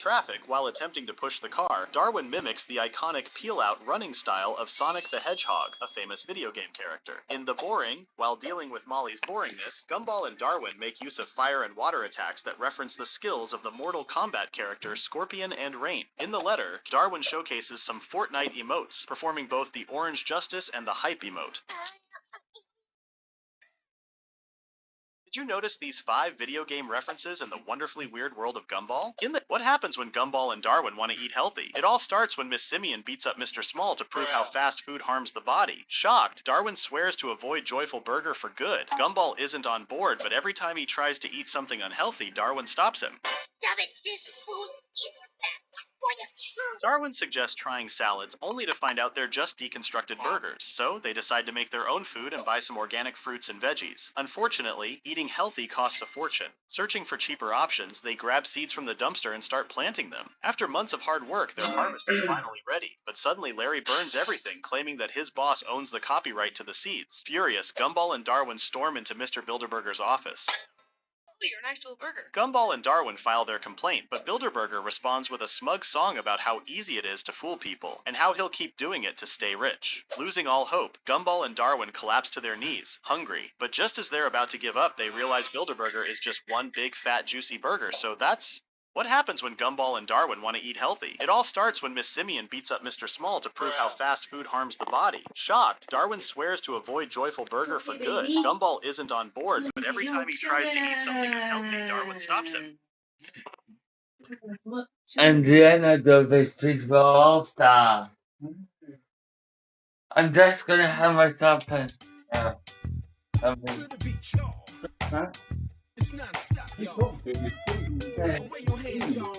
traffic while attempting to push the car, Darwin mimics the iconic peel-out running style of Sonic the Hedgehog, a famous video game character. In The Boring, while dealing with Molly's boringness, Gumball and Darwin make use of fire and water attacks that reference the skills of the Mortal Kombat characters Scorpion and Rain. In the letter, Darwin showcases some Fortnite emotes, performing both the Orange Justice and the Hype emote. Did you notice these 5 video game references in the wonderfully weird world of Gumball? What happens when Gumball and Darwin want to eat healthy? It all starts when Miss Simian beats up Mr. Small to prove how fast food harms the body. Shocked, Darwin swears to avoid Joyful Burger for good. Gumball isn't on board, but every time he tries to eat something unhealthy, Darwin stops him. Stop it! This food is bad for you. Darwin suggests trying salads, only to find out they're just deconstructed burgers. So, they decide to make their own food and buy some organic fruits and veggies. Unfortunately, eating healthy costs a fortune. Searching for cheaper options, they grab seeds from the dumpster and start planting them. After months of hard work, their harvest is finally ready. But suddenly Larry burns everything, claiming that his boss owns the copyright to the seeds. Furious, Gumball and Darwin storm into Mr. Bilderberger's office. You're an actual burger. Gumball and Darwin file their complaint, but Bilderberger responds with a smug song about how easy it is to fool people, and how he'll keep doing it to stay rich. Losing all hope, Gumball and Darwin collapse to their knees, hungry, but just as they're about to give up, they realize Bilderberger is just one big fat juicy burger, so that's what happens when Gumball and Darwin want to eat healthy. It all starts when Miss Simian beats up Mr. Small to prove how fast food harms the body. Shocked, Darwin swears to avoid Joyful Burger for good. Gumball isn't on board, but every time he tries to eat something unhealthy, Darwin stops him. And then I do the street ball stuff. I'm just gonna have myself something. Huh? It's not a stop, y'all. Wave your hands, y'all.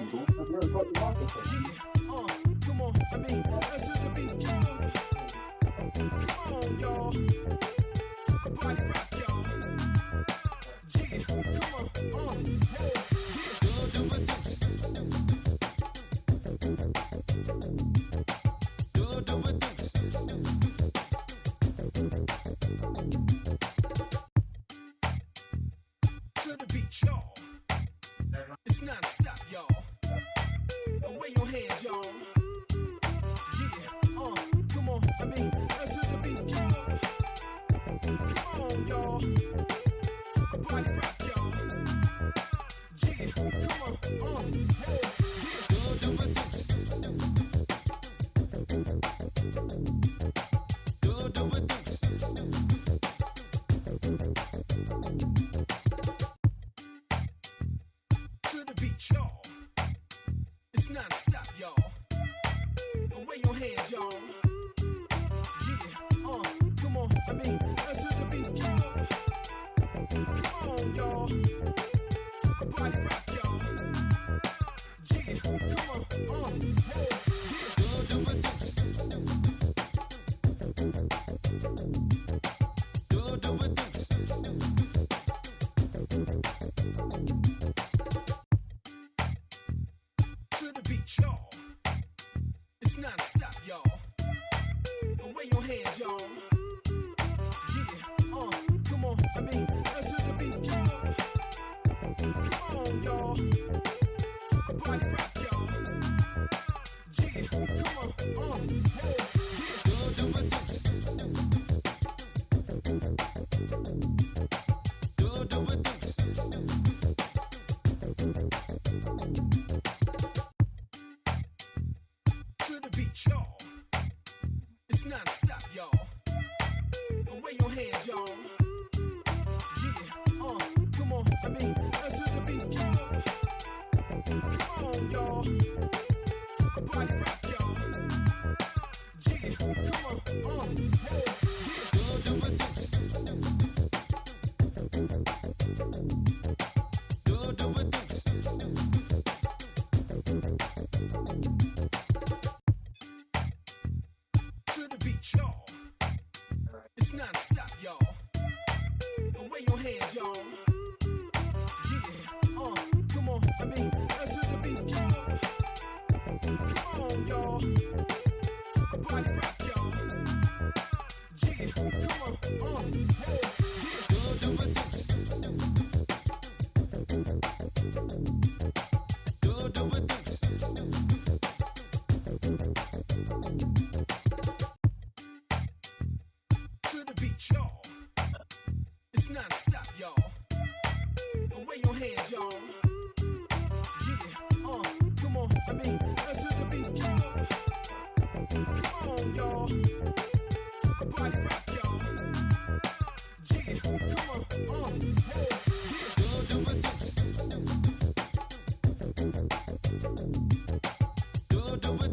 Come on, I mean, to the beat, y'all. Come on, y'all. Body rock, y'all. G, come on, hey, to the beat, y'all. It's not a stop, y'all. Wave your hands, y'all. Yeah, come on, I mean, to the beat, y'all. Come on, y'all. Body rock, y'all. Yeah, come on, hey, to the beat, y'all. It's not a stop, y'all. Wave your hands, y'all. Yeah, come on, I mean, to the beat, y'all. Come on, y'all. Body rock, y'all. Yeah, come on, hey, to the beat, y'all. It's not a stop, y'all. Wave your hands, y'all. Yeah, come on, I mean, to the beat, y'all. Come on, y'all. Body rock, y'all. Yeah, come on, hey, to the beat, y'all. It's not a stop, y'all. Wave your hands, y'all. Yeah, come on, I mean, to the beat, y'all. Come on, y'all. Body rock, y'all. Yeah, come on, hey, to the beat, y'all. It's not a stop, y'all. Wave your hands, y'all. Yeah, come on, I mean, to the beat, y'all. Come on, y'all. Body rock, y'all. Yeah, come on, hey, mean, to the beat, y'all. Come on, y'all. Body rock, y'all. Yeah, come on, hey, yeah. Do it,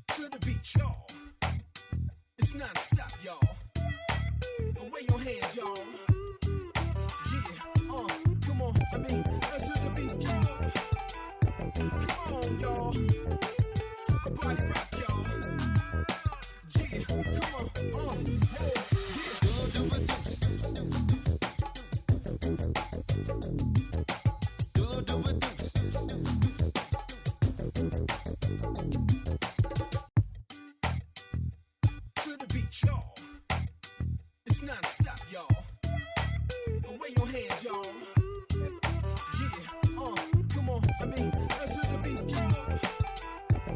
to the beat, y'all. It's non-stop, y'all. Away your hands, y'all. Yeah, come on, I mean, to the beat, y'all. Come on, y'all. Body rock, y'all. Yeah, come on, hey, yeah. Do it, to the beat, y'all. It's non-stop, y'all. Away your hands, y'all. Yeah, come on, I mean, to the beat, y'all.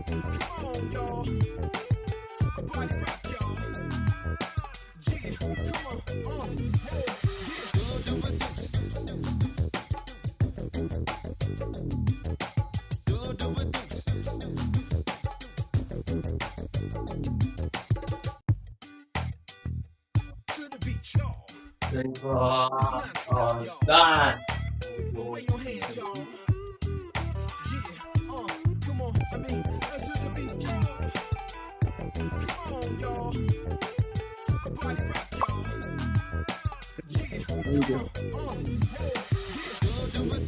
Come on, y'all. Body rock, y'all. Yeah, come on, hey, yeah. Do it, to the beat, y'all. It's non-stop, y'all. Done. Away your hands, y'all. Yeah, come on, I mean, to the beat, y'all. Come on, y'all. Body rock, y'all. Yeah, come on, hey, yeah. Do it.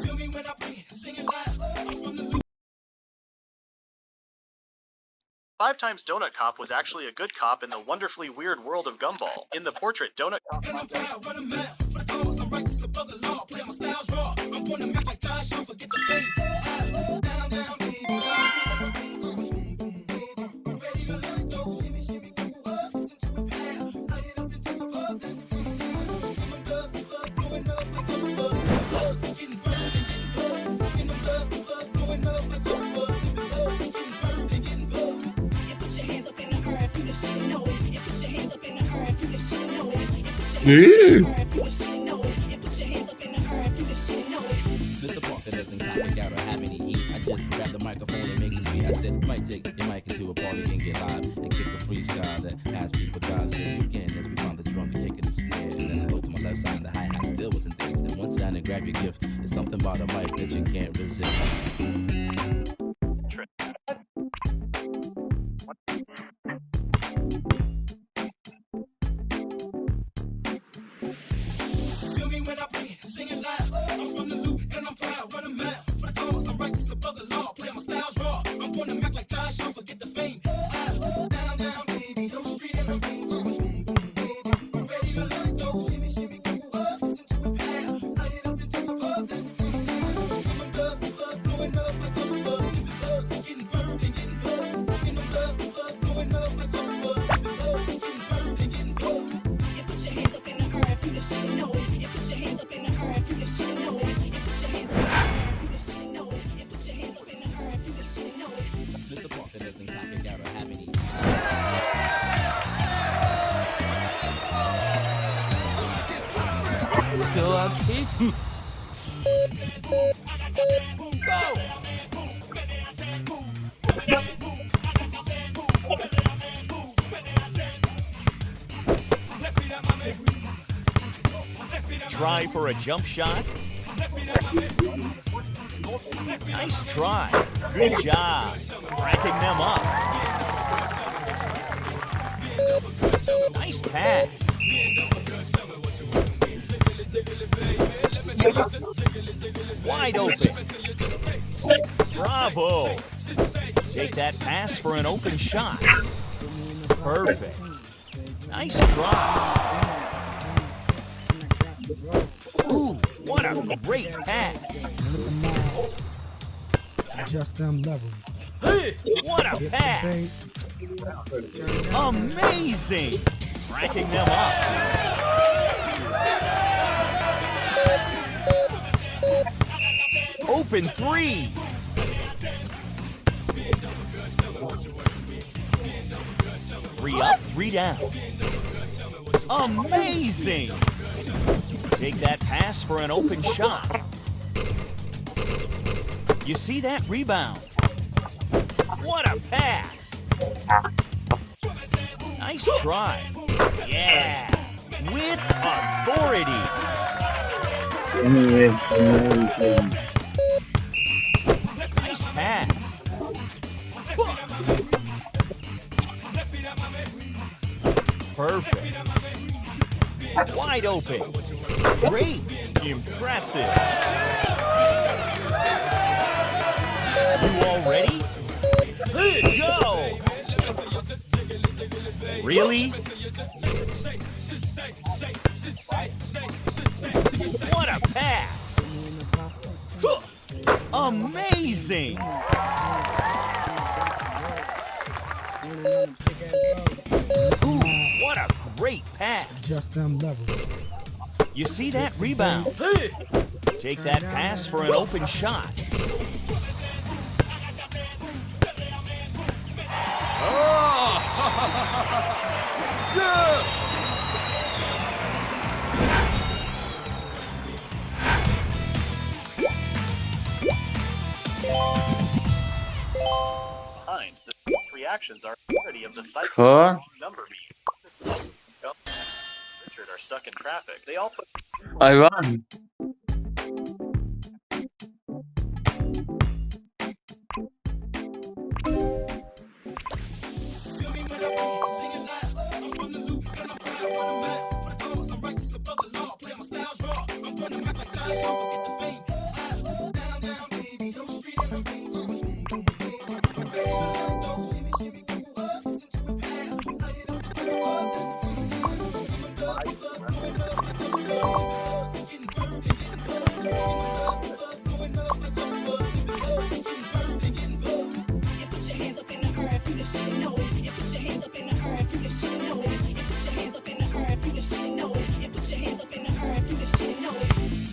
Feel me when I play, singing loud. I'm from the loop. 5 Times Donut Cop was actually a good cop in the wonderfully weird world of Gumball. In the portrait, Donut Cop. And I'm proud, run a mile for the cause. I'm righteous above the law. Play my styles raw. I'm gonna make like Ty Shaw, forget the face. Down, down, baby. I'm ready to let it go. Shimmy, shimmy, go up. Listen to it, pal. Light it up and take a puff. That's the time. I'm a dub to love, going up like a buzz. Getting burned and getting buzzed. In the dub to love, going up like a buzz. Getting burned and getting buzzed. And put your hands up in the air if you the shit and know it. And put your hands up in the air if you the shit and know it. And put your hands up in the air if you the shit and know it. And put your hands up in the air if you the shit and know it. Mr. Parker doesn't kick out or have any heat. I just grab the microphone and make it sweet. I said, you might take your mic into a party and get live and kick a freestyle that has people dive. Says you can as we found the drum and kick it and snare. And then I looked to my left side and the hi-hat still wasn't there. And once down and grab your gift, there's something about a mic that you can't resist. Feel me when I play, singing loud. I'm from the loop and I'm proud, run a mile for the cause. I'm righteous above the law. Play my styles raw. I'm gonna make like Ty Shaw, forget the fame. Down, down, baby. No street in the rain. I'm ready to let it go. Shimmy, shimmy, go up. Listen to it, pal. Light it up and take a puff. That's the time. I'm a dub to love, going up like a buzz. Getting burned and getting buzzed. In the dub to love, going up like a buzz. Getting burned and getting buzzed. And put your hands up in the air if you the shit and know it. And put your hands up in the air if you the shit and know it. And put your hands up in the air if you the shit and know it. And put your hands up in the air if you the shit and know it. Mr. Parker doesn't kick out or have any heat. Still on speed? Try for a jump shot. Nice try. Good job. Racking them up. Nice pass. Wide open. Bravo. Take that pass for an open shot. Perfect. Nice try. Ooh, what a great pass. Adjust them levels. What a pass. Amazing. Racking them up. Open three. Three up, three down. Amazing. Take that pass for an open shot. You see that rebound? What a pass. Nice try. Yeah. With authority. Nice pass. Perfect. Wide open. Great. Impressive. You all ready? Go! Really? What a pass! Amazing! Ooh, what a great pass! Just them level. You see that rebound? Take that pass for an open shot. Behind, the reactions are majority of the cycle Huh? number beam. Richard are stuck in traffic. They all put I run.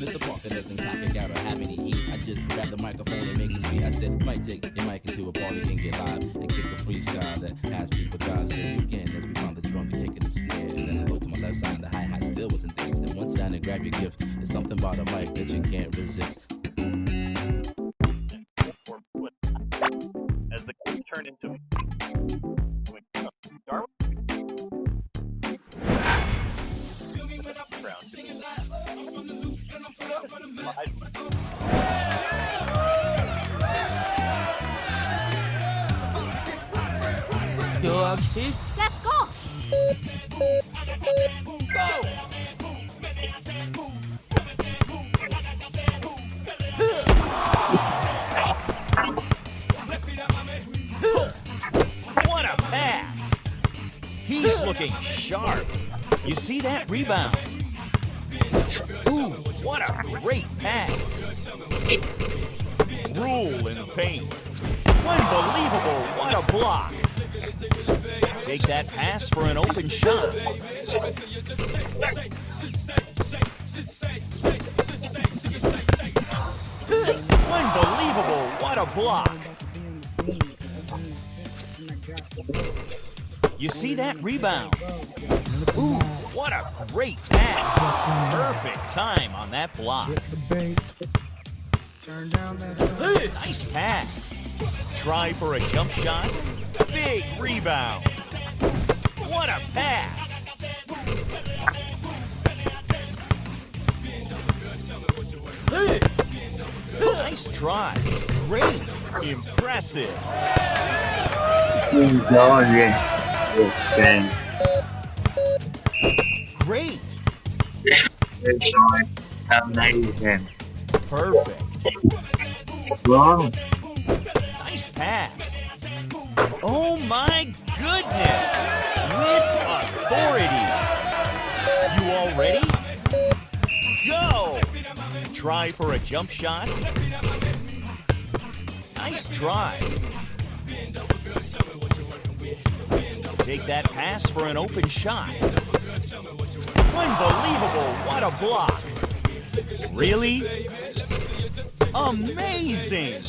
Mr. Parker doesn't cock it out or have any heat. I just grab the microphone and make it sweet. I said, might take your mic into a party and get live and kick a freestyle that has people dive. Says you can as we found the drum and kicking the snare. And then I looked to my left side and the hi-hat still wasn't there. Said once down and grab your gift. There's something about a mic that you can't resist. as the kids turn into Darwin. Let's go! What a pass! He's looking sharp. You see that rebound? Ooh, what a great pass! Rule in paint. Unbelievable, what a block! Take that pass for an open shot. Unbelievable, what a block! You see that rebound? Ooh, what a great pass! Perfect time on that block. Nice pass. Try for a jump shot. Big rebound. What a pass! Nice try. Great. Impressive. Great. Amazing. Perfect. Wrong. Nice pass. Oh my goodness! With authority. You all ready? Go! Try for a jump shot. Nice try. Take that pass for an open shot. Unbelievable, what a block. Really? Amazing!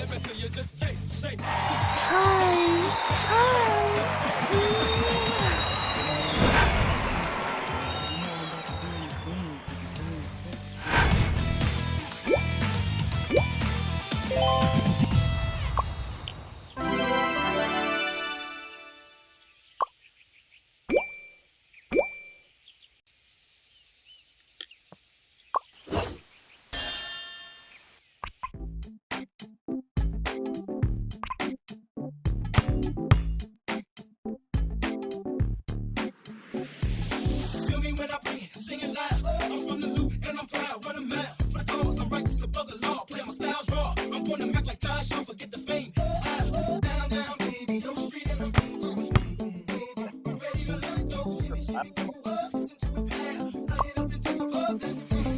Feel me when I bring it, singing loud. I'm from the loop and I'm proud, running mad for the cause. I'm righteous above the law, play my styles raw. I'm gonna make like Ty Shaw, forget the fame. Down, down, baby, no street and I'm ready to let it go. Listen to it, yeah. Light it up into the club, that's the time.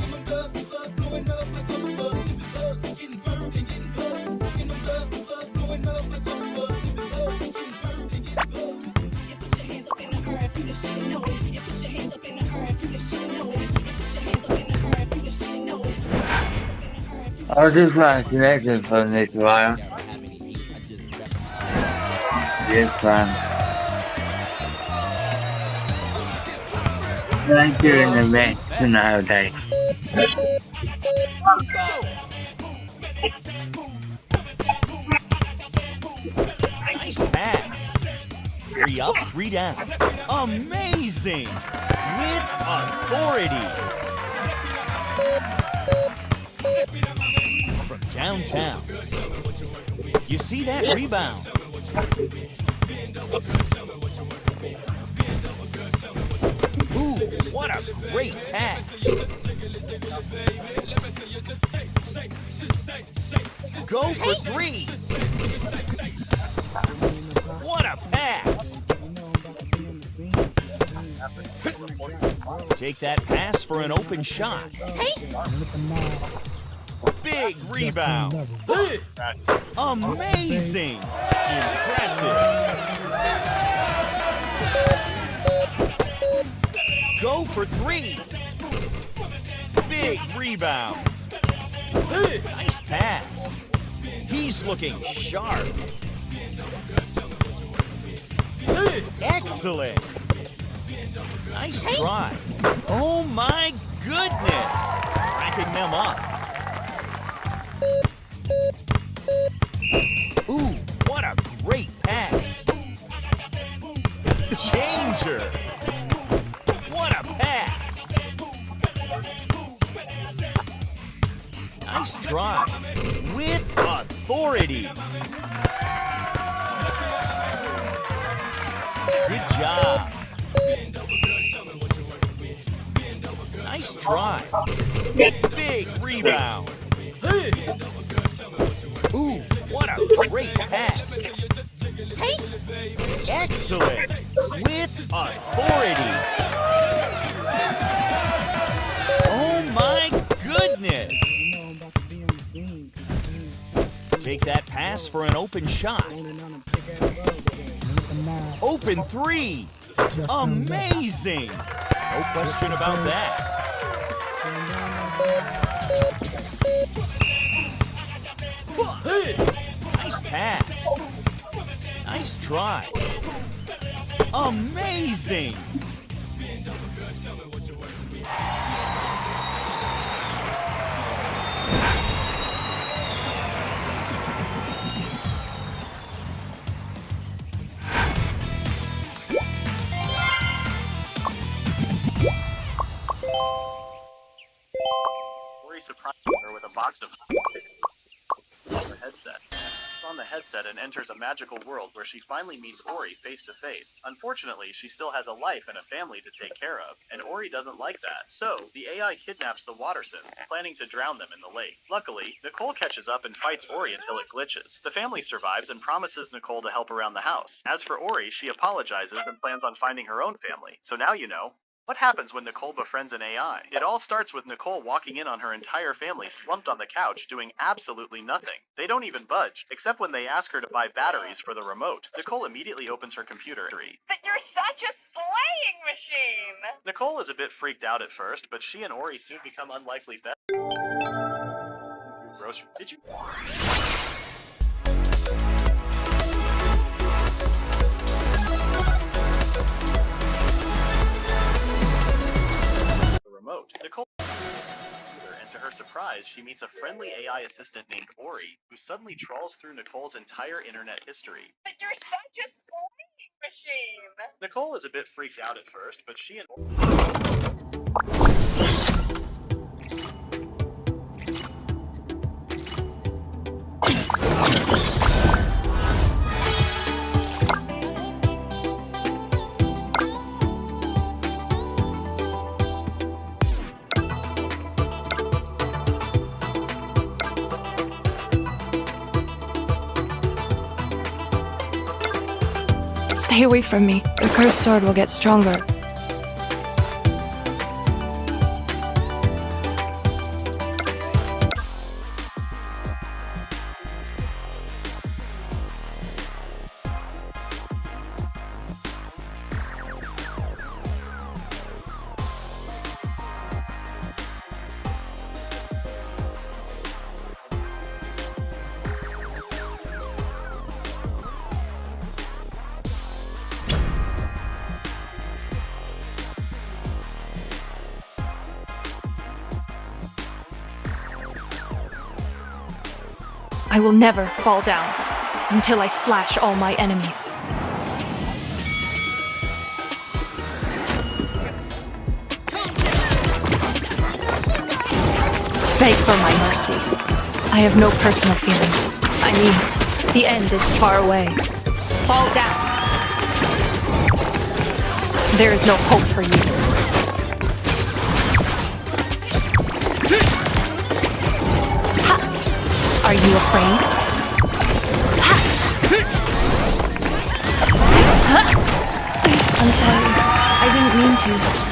I'm a dub to love, blowing up like bubble buzz, sipping bug, getting burned and getting buzzed. In the dub to love, blowing up like bubble buzz, sipping bug, getting burned and getting buzzed. And put your hands up in the air if you the shit and know it. And put your hands up in the air if you the shit and know it. And put your hands up in the air if you the shit and know it. I was just trying to connect it from this wire. Yes, fine. Thank you in the mix nowadays. Nice pass. 3 up, 3 down. Amazing! With authority. From downtown. You see that rebound? Ooh, what a great pass. Go for 3. What a pass. Take that pass for an open shot. Big rebound. Amazing. Impressive. Go for 3. Big rebound. Nice pass. He's looking sharp. Excellent. Nice try. Oh my goodness. Racking them up. Ooh, what a great pass. Changer. What a pass. Nice try. With authority. Good job. Nice try. Big rebound. Ooh, what a great pass. Excellent. With authority. Oh my goodness. Take that pass for an open shot. Open 3. Amazing. No question about that. Nice pass. Nice try. Amazing. Ori surprises her with a box of her headset. She's on the headset and enters a magical world where she finally meets Ori face to face. Unfortunately, she still has a life and a family to take care of, and Ori doesn't like that. So, the AI kidnaps the Watersons, planning to drown them in the lake. Luckily, Nicole catches up and fights Ori until it glitches. The family survives and promises Nicole to help around the house. As for Ori, she apologizes and plans on finding her own family. So now you know. What happens when Nicole befriends an AI? It all starts with Nicole walking in on her entire family slumped on the couch doing absolutely nothing. They don't even budge, except when they ask her to buy batteries for the remote. Nicole immediately opens her computer. But you're such a slaying machine! Nicole is a bit freaked out at first, but she and Ori soon become unlikely Grocery. Did you? The remote. Nicole. And to her surprise, she meets a friendly AI assistant named Ori, who suddenly trawls through Nicole's entire internet history. But you're such a slaying machine. Nicole is a bit freaked out at first, but she and Stay away from me. The cursed sword will get stronger. I will never fall down until I slash all my enemies. Beg for my mercy. I have no personal feelings. I mean it. The end is far away. Fall down. There is no hope for you. Are you afraid? I'm sorry. I didn't mean to.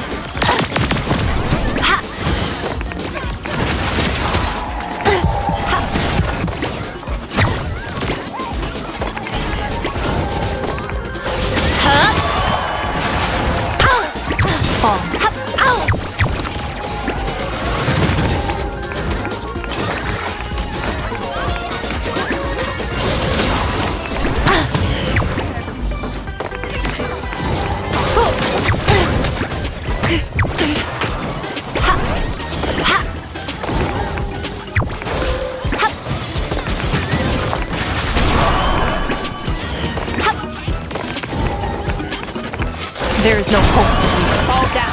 There is no hope for you. Fall down.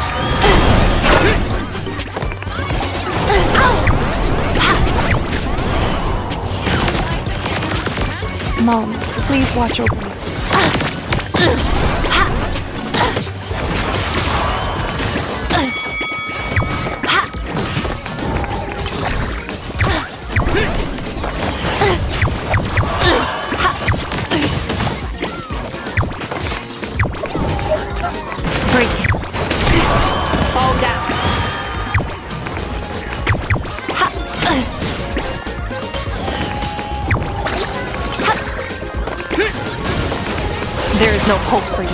Mom, please watch over me. Break it. Fall down. There is no hope for you.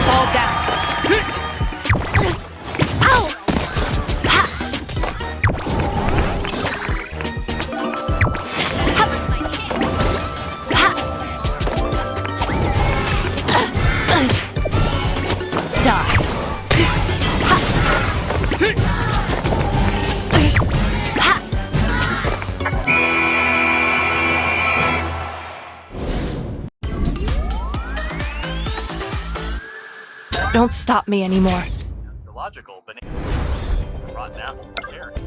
Fall down. Don't stop me anymore. astrological banana, rotten apple, carrot.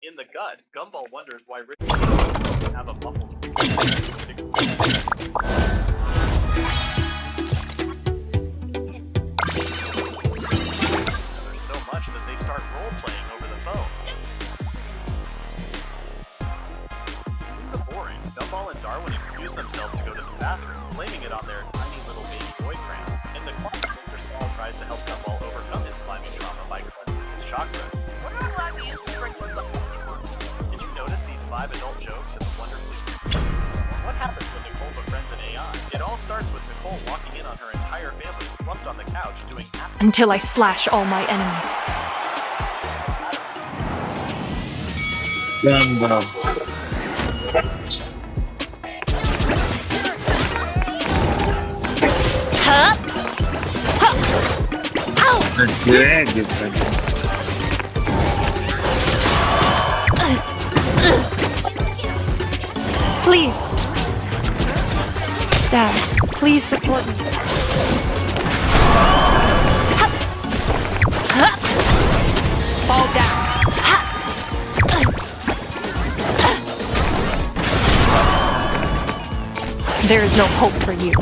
In the gut, Gumball wonders why Rich have a muffled. So much that they start role-playing over the phone. In the boring, Gumball and Darwin excuse themselves to go to the bathroom, blaming it on their tiny little baby boy cramps. In the closet, Mr. Small tries to help Gumball overcome his climbing trauma by cleansing his chakras. When are we allowed to use the sprinklers on Pokemon? Did you notice these 5 adult jokes in the wonderfully... What happens when Nicole befriends an AI? It all starts with Nicole walking in on her entire family slumped on the couch doing Until I slash all my enemies. Gumball. Huh? That's very different. Please. Dad, please support me. Fall down. There is no hope for you.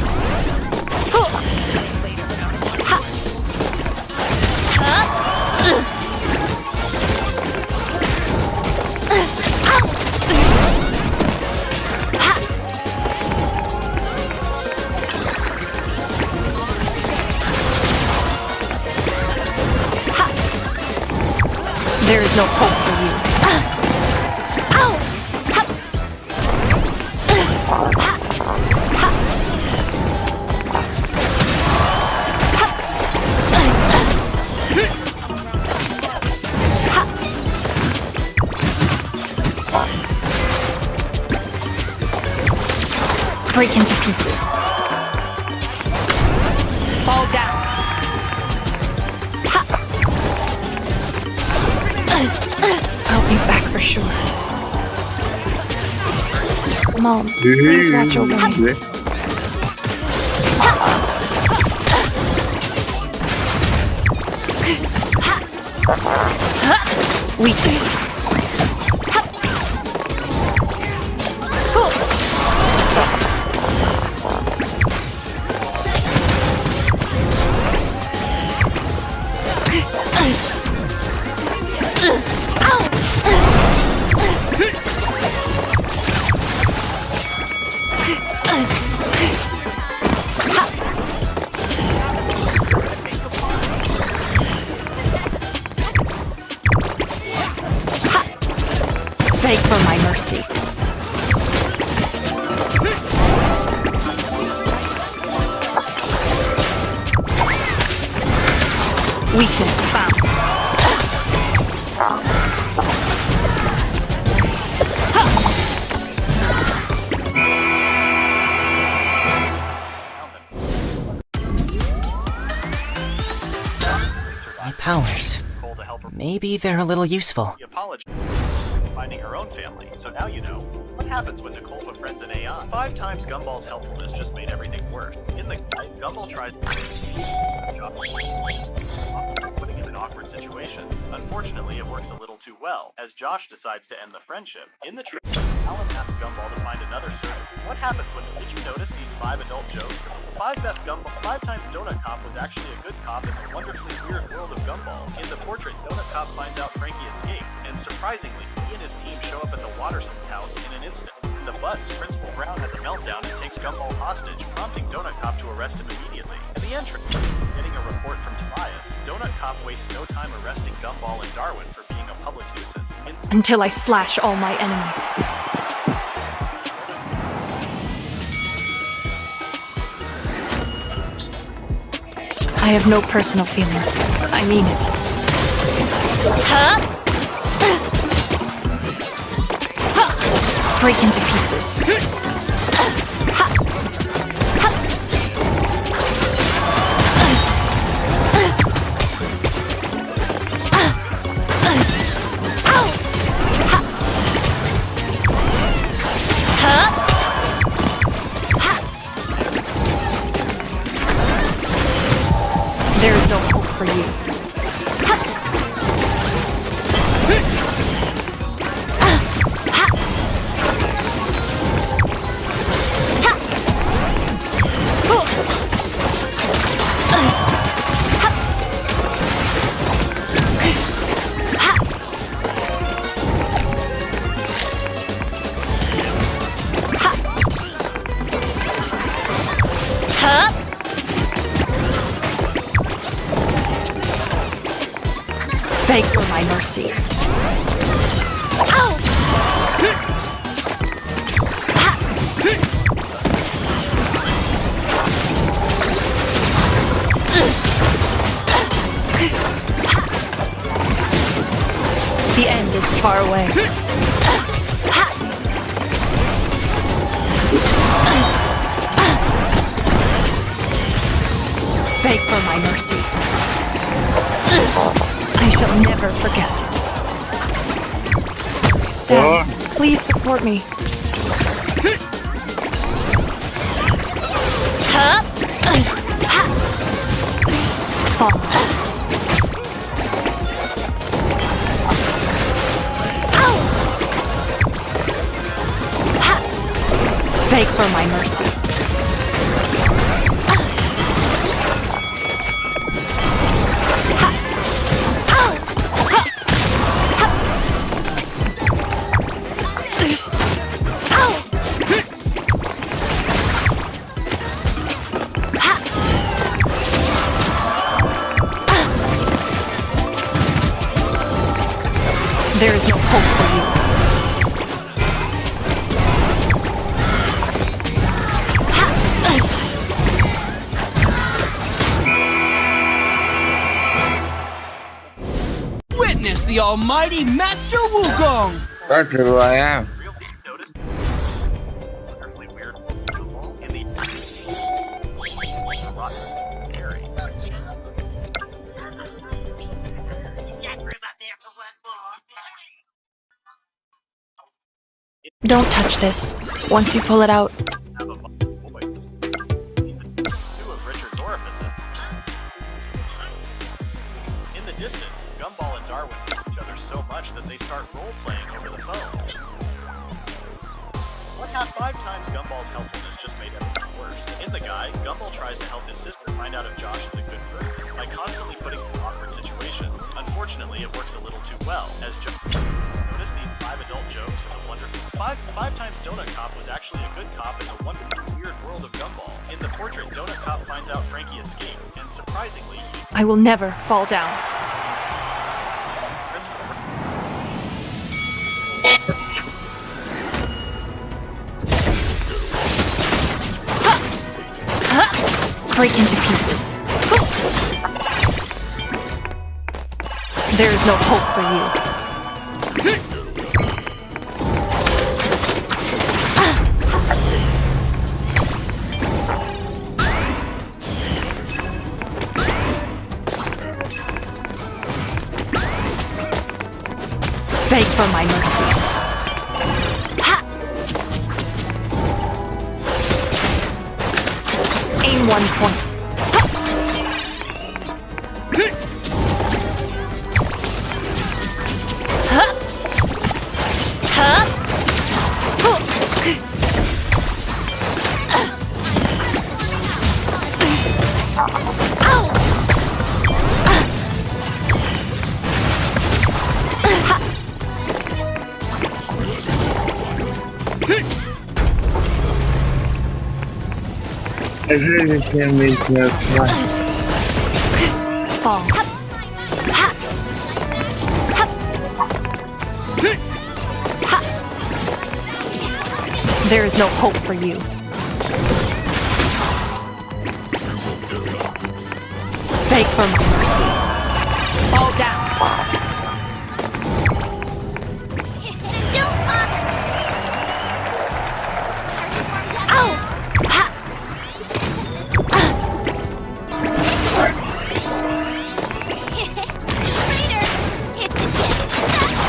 There is no hope for you. Break into pieces. Fall down. I'll be back for sure. Mom, please watch over me. Weakness. Beg for my mercy. Weakness found. My powers. Nicole to help her. Maybe they're a little useful. She apologized for finding her own family. So now you know what happens when Nicole befriends an AI. 5 times Gumball's helpfulness just made everything worse. In the guide, Gumball tries putting him in awkward situations. Unfortunately, it works a little too well, as Josh decides to end the friendship. In the trip, Alan asks Gumball to find another servant. What happens when... Did you notice these 5 adult jokes? 5 best Gumball... 5 times Donut Cop was actually a good cop in the wonderfully weird world of Gumball. In the portrait, Donut Cop finds out Frankie escaped, and surprisingly, he and his team show up at the Watterson's house in an instant. In the butts, Principal Brown had the meltdown and takes Gumball hostage, prompting Donut Cop to arrest him immediately. In the entrance, getting a report from Tobias, Donut Cop wastes no time arresting Gumball and Darwin for being a public nuisance. Until I slash all my enemies. I have no personal feelings. I mean it. Huh? Break into pieces. There is no hope for you. mercy. Ow! The end is far away. Beg for my mercy. I shall never forget. Dad, please support me. Fall. Beg for my mercy. There is no hope for you. Witness the almighty Master Wukong! That's who I am. Real team noticed wonderfully weird in the area. Don't touch this. Once you pull it out, Have a voice. Two of Richard's orifices. In the distance, Gumball and Darwin hate each other so much that they start role-playing over the phone. 5 times Gumball's helpfulness just made everything worse. In The Guy, Gumball tries to help his sister find out if Josh is a good person by constantly putting him in awkward situations. Unfortunately, it works a little too well, as notice these 5 adult jokes in the wonderful... 5 times Donut Cop was actually a good cop in the wonderful weird world of Gumball. In the portrait, Donut Cop finds out Frankie escaped, and surprisingly, I will never fall down. Break into pieces. There is no hope for you. Beg for my mercy. Aim one point. I really can't make that fly. Fall. There is no hope for you. Beg for my mercy. Fall down.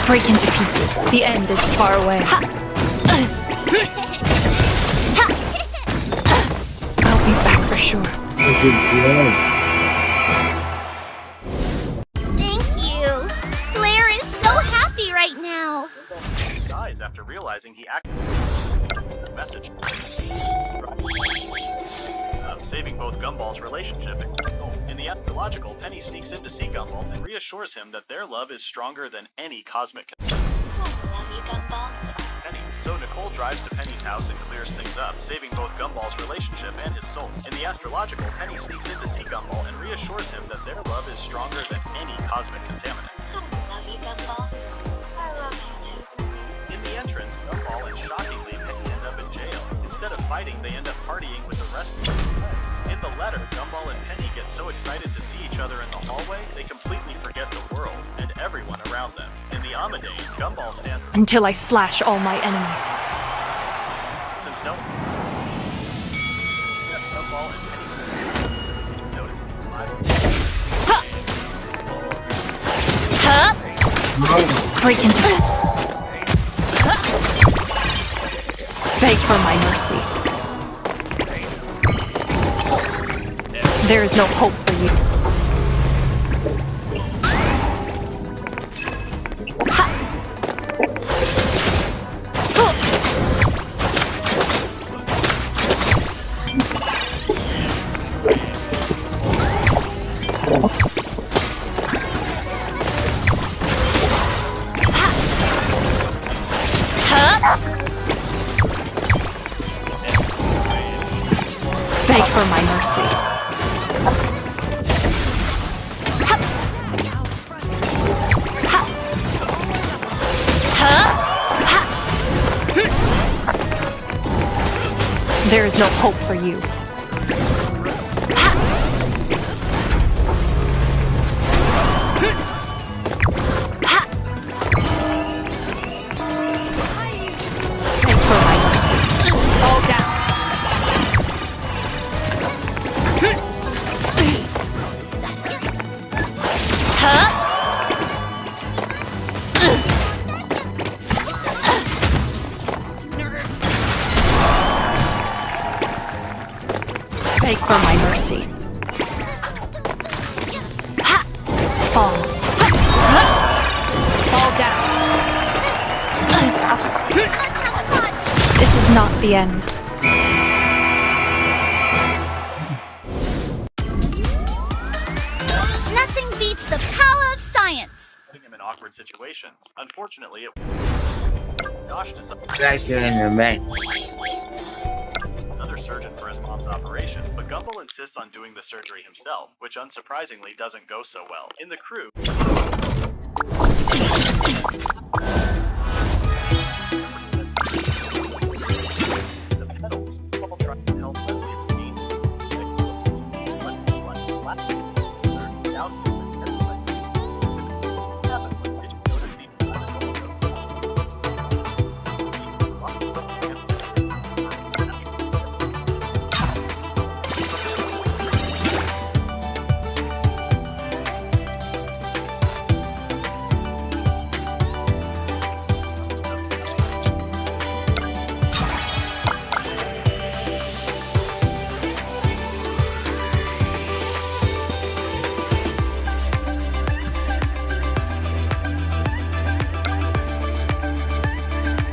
Break into pieces. The end is far away. I'll be back for sure. Thank you. Blair is so happy right now. dies after realizing he acted a message. Saving both Gumball's relationship. In the astrological, Penny sneaks in to see Gumball and reassures him that their love is stronger than any cosmic. Love you, Gumball. Penny. So Nicole drives to Penny's house and clears things up, saving both Gumball's relationship and his soul. In the astrological, Penny sneaks in to see Gumball and reassures him that their love is stronger than any cosmic contaminant. Love you, Gumball. I love you too. In the entrance, Gumball and shockingly Penny end up in jail. Instead of fighting, they end up partying with the rest of their friends. In the letter, Gumball and Penny get so excited to see each other in the hallway, they completely forget the world and everyone around them. In the Amadane, Gumball stands Until I slash all my enemies. since no Gumball and Penny notice Break into Beg for my mercy. There is no hope for you. Beg for my mercy. There is no hope for you. Beg for my mercy. Fall down. Beg for my mercy. Fall. Fall down. This is not the end. Nothing beats the power of science. putting him in awkward situations. Unfortunately, Josh decided Right there in the back. another surgeon for his mom's operation, but Gumball insists on doing the surgery himself, which unsurprisingly doesn't go so well. In the crew, the pedals, Gumball tries to help Leslie regain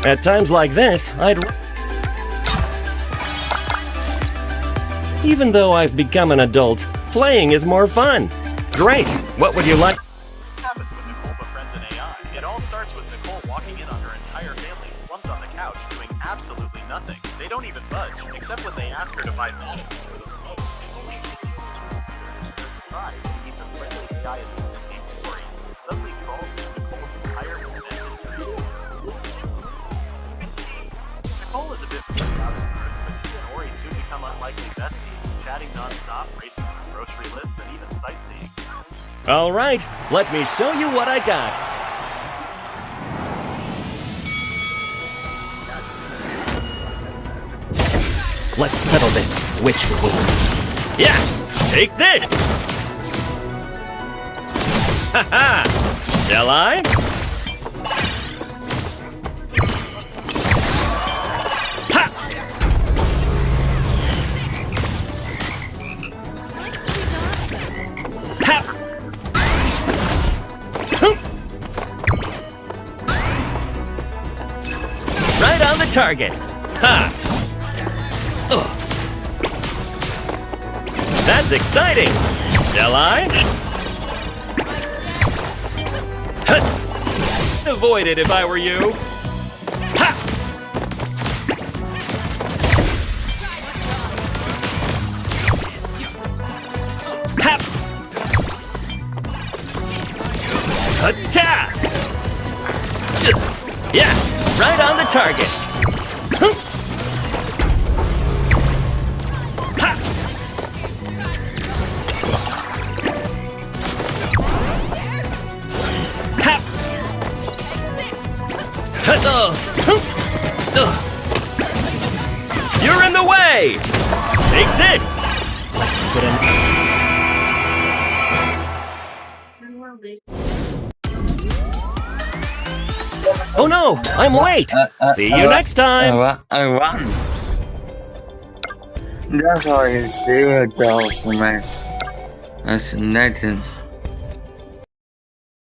At times like this, Even though I've become an adult, playing is more fun. Great! What would you like? happens when Nicole befriends an AI. It all starts with Nicole walking in on her entire family slumped on the couch doing absolutely nothing. They don't even budge, except when they ask her to buy batteries for the remote. He meets a friendly AI assistant named Tori, who suddenly trolls through Nicole's entire internet history. Nicole is a bit freaked out at first, but she and Ori soon become unlikely besties, chatting non-stop, racing through grocery lists, and even sightseeing. All right, let me show you what I got. Let's settle this, Witch Queen. Yeah, take this! Haha! Shall I? Ha! Ha! Right on the target. Ha! Ugh. That's exciting. Shall I? Huh. Avoid it if I were you. Ha! Ha! Attack! the target. Ha! Ha! You're in the way! Take this! Let's put in... Oh no! I'm late! See you next time! I run. That's why you see a dog for me. That's legends.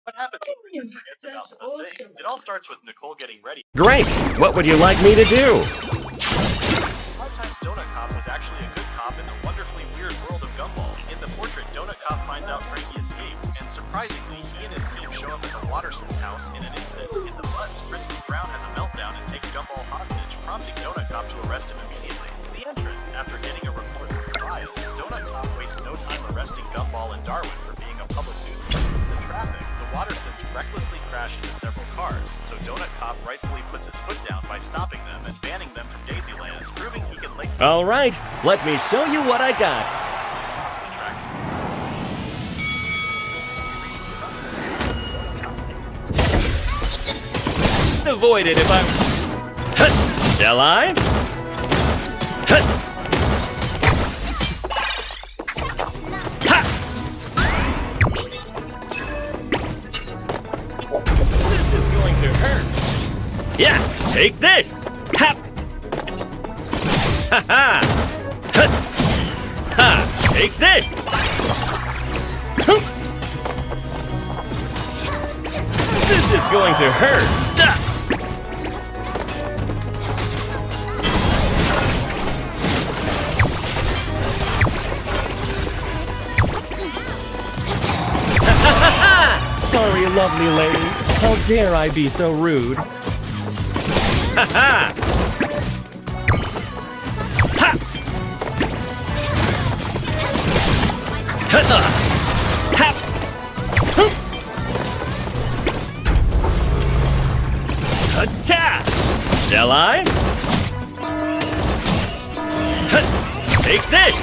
What happens when Richard forgets about the thing? It all starts with Nicole getting ready. Great! What would you like me to do? 5 Times Donut Cop was actually a good cop in the wonderfully weird world of Gumball. In the portrait, Donut Cop finds out Frankie escaped, and surprisingly, he and his team show up at the Watterson's house in an instant. In the butts, Fritz Brown has a meltdown and takes Gumball hostage, prompting Donut Cop to arrest him immediately. In the entrance, after getting a report from Tobias, Donut Cop wastes no time arresting Gumball and Darwin for being a public nuisance. In the traffic, the Wattersons recklessly crash into several cars, so Donut Cop rightfully puts his foot down by stopping them and banning them from Daisyland, proving he can link All right, let me show you what I got. to track. Avoid it if I... Huh. Shall I? Huh. Ha. This is going to hurt. Yeah, take this. Ha. Ha ha. Huh. Ha. Take this. Huh. This is going to hurt. Sorry, lovely lady. How dare I be so rude? Ha ha! Ha! Ha! Ha! Ha-cha! Shall I? Ha! Take this!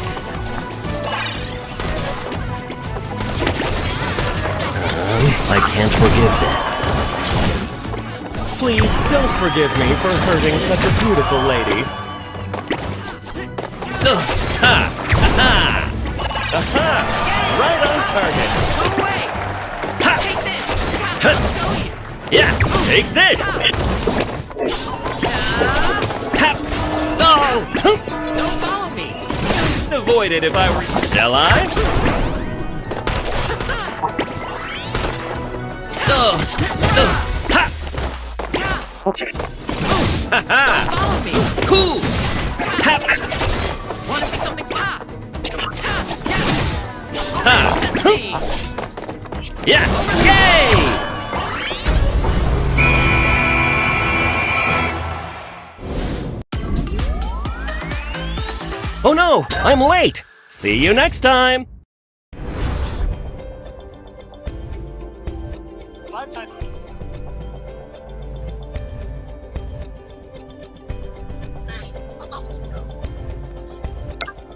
I can't forgive this. Please don't forgive me for hurting such a beautiful lady. Ha! Ha! Ha! Right on target. Ha! Ha! Yeah, take this. Ha! Oh! Don't follow me. Avoid it if I were. Shall I? Ha! Ha ha! Follow me! Cool! Ha! Wanna see something pop? Ha! Yeah! Yay! Oh no! I'm late! See you next time!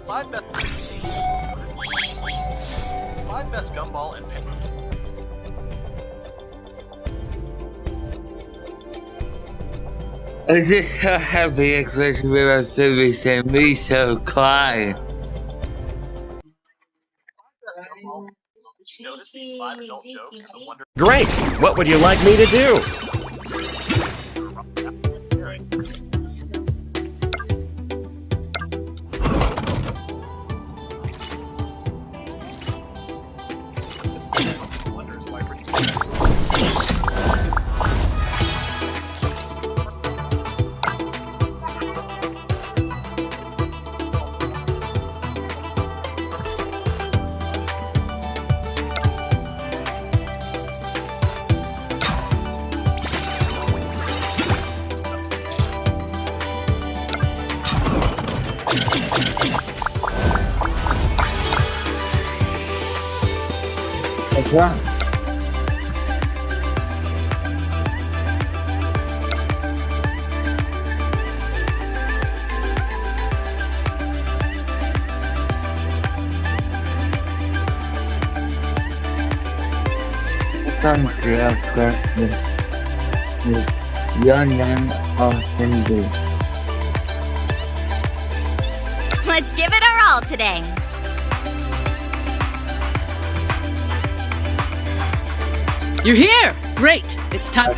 5 times. Five best Gumball and Pin. I just so happy, especially when I'm servicing me so quiet. Notice these 5 adult jokes and the wonder. Great! What would you like me to do? What's wrong? terlihat yang authentic. Let's give it our all today. You're here! Great! It's time.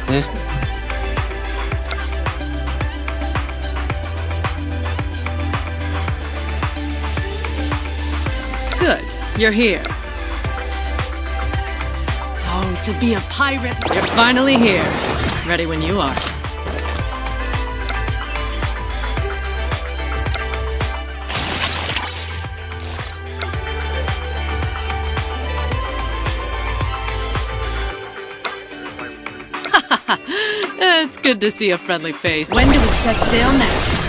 Good. You're here. Oh, to be a pirate. You're finally here. Ready when you are. It's good to see a friendly face. When do we set sail next?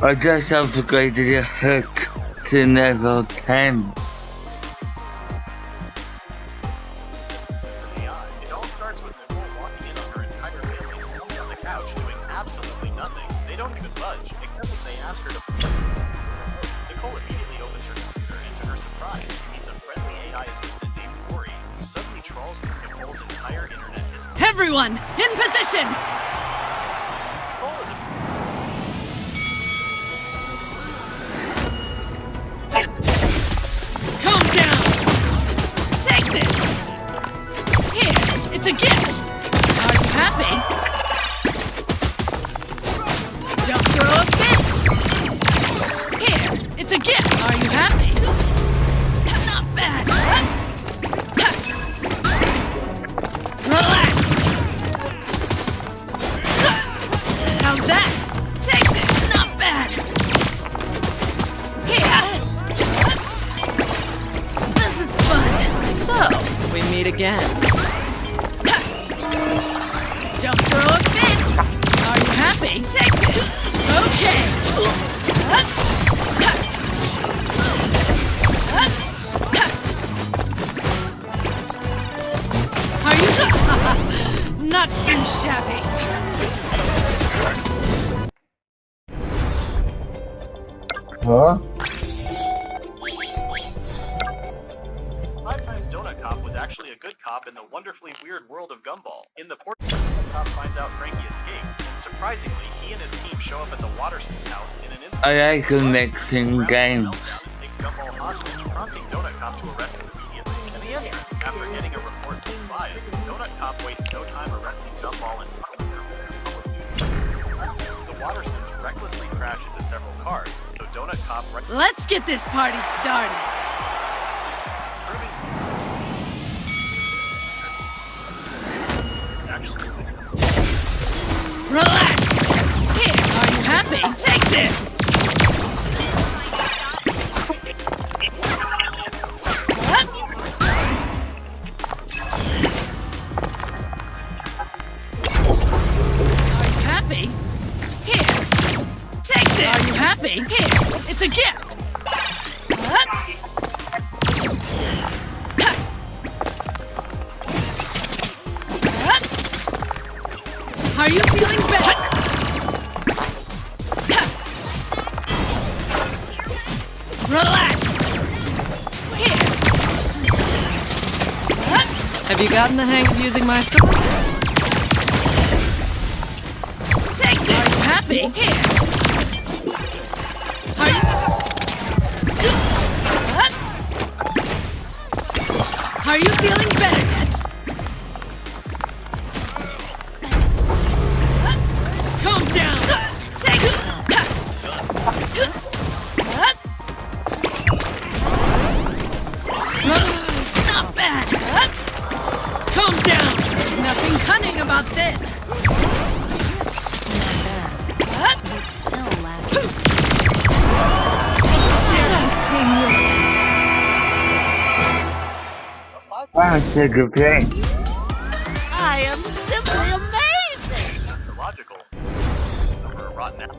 I just upgraded the hook to level 10. It all starts with Nicole walking in on her entire family slumped on the couch doing absolutely nothing. They don't even budge, except when they ask her to. Nicole immediately opens her computer, and to her surprise, she meets a friendly AI assistant named Corey, who suddenly trawls through Nicole's entire internet history. Everyone, in position! Nicole is a Calm down! Take this! Here, it's a gift! Are you happy? Don't throw a fit! Here, it's a gift! Are you happy? Not bad! Relax! How's that? Take this! Not bad! Here! This is fun! So, we meet again. Don't throw a fit! Are you happy? Take this! Okay! Are you... Not too shabby! Huh? 5 Times Donut Cop was actually a good cop in the wonderfully weird world of Gumball. In the port, the cop finds out Frankie escaped, and surprisingly, he and his team show up at the Watterson's house in an instant. I like mixing games. Takes Gumball hostage, prompting Donut Cop to arrest him immediately. In the entrance, after getting a report from Ryan, Donut Cop wastes no time arresting Gumball and fighting him. The Wattersons recklessly crash into several cars, so Donut Cop. Let's get this party started! Relax! Here, are you happy? Take this! Are you happy? Here! Take this! Are you happy? Here! It's a gift! Are you feeling better? Relax! Here! Have you gotten the hang of using my sword? Take this! Are you happy? Here! Are you feeling better yet? Calm down! Take it! Not bad! Calm down! There's nothing cunning about this! It's still lacking. Dare I sing you? That's a good thing. I am simply amazing! Logical. Over a rotten apple.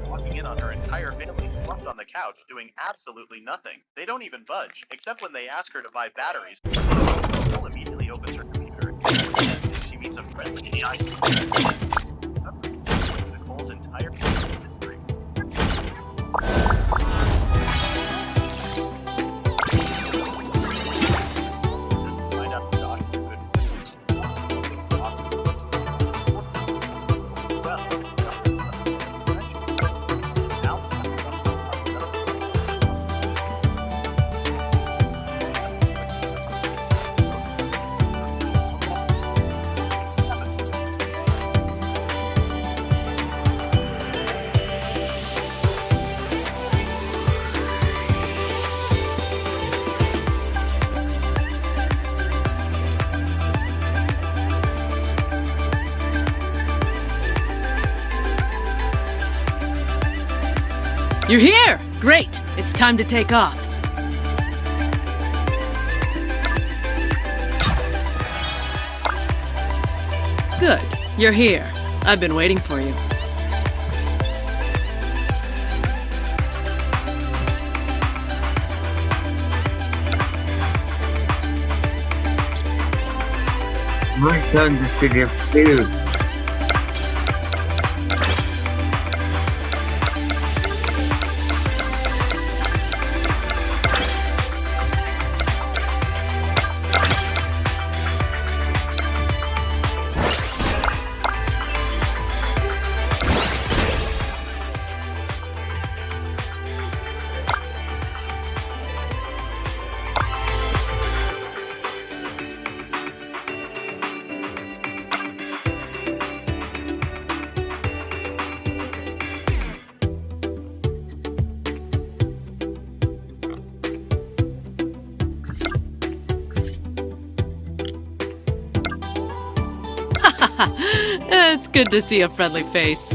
Walking in on her entire family slumped on the couch doing absolutely nothing. They don't even budge, except when they ask her to buy batteries. Nicole immediately opens her computer. meets a friendly AI. Nicole's entire history. Find out the Josh is good. You're here! Great! It's time to take off. Good. You're here. I've been waiting for you. My son just did it too. It's good to see a friendly face.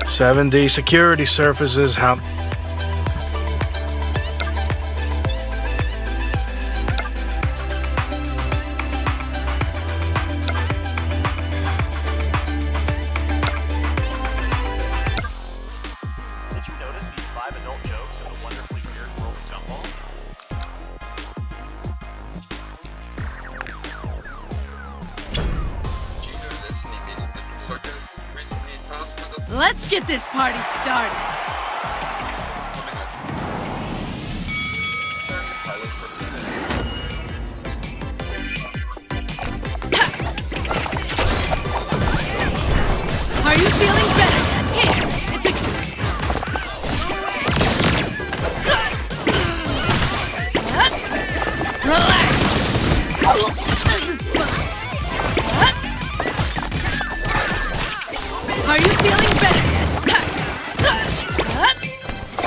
Seven-day security surfaces. How? Did you notice these 5 adult jokes in the wonderfully weird world of Gumball? Let's get this party started. Are you feeling better? Here, it's a... Relax. This is fun. Are you feeling better yet?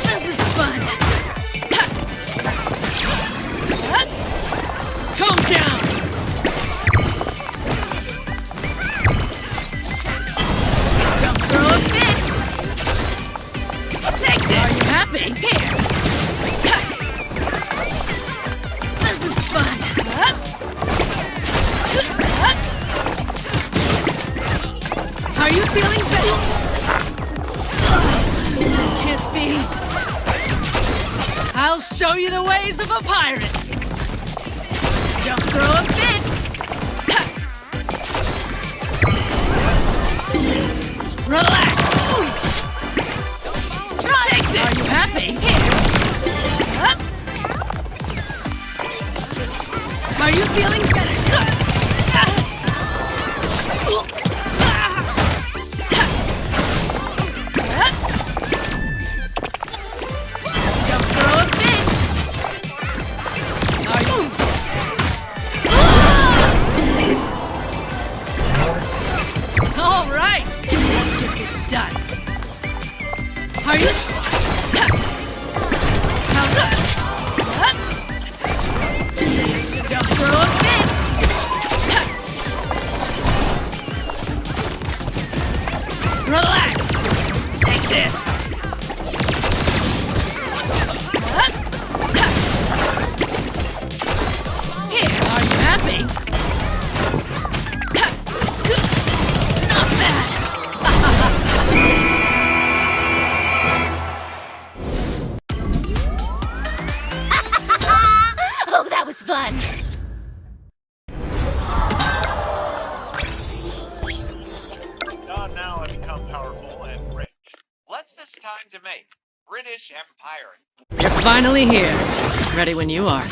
This is fun. Calm down. Don't throw a fit. Take this. Are you happy? Here. This is fun. Are you feeling better? That can't be. I'll show you the ways of a pirate. Don't throw a fit. Relax. Take this. Are you happy? Here. Are you feeling better? done. Are you? How's that? Jump throw a bit. Relax. Take this. Here, are you happy? Not bad. Oh, that was fun. Now I become powerful and rich. What's this time to make? British Empire. You're finally here. Ready when you are.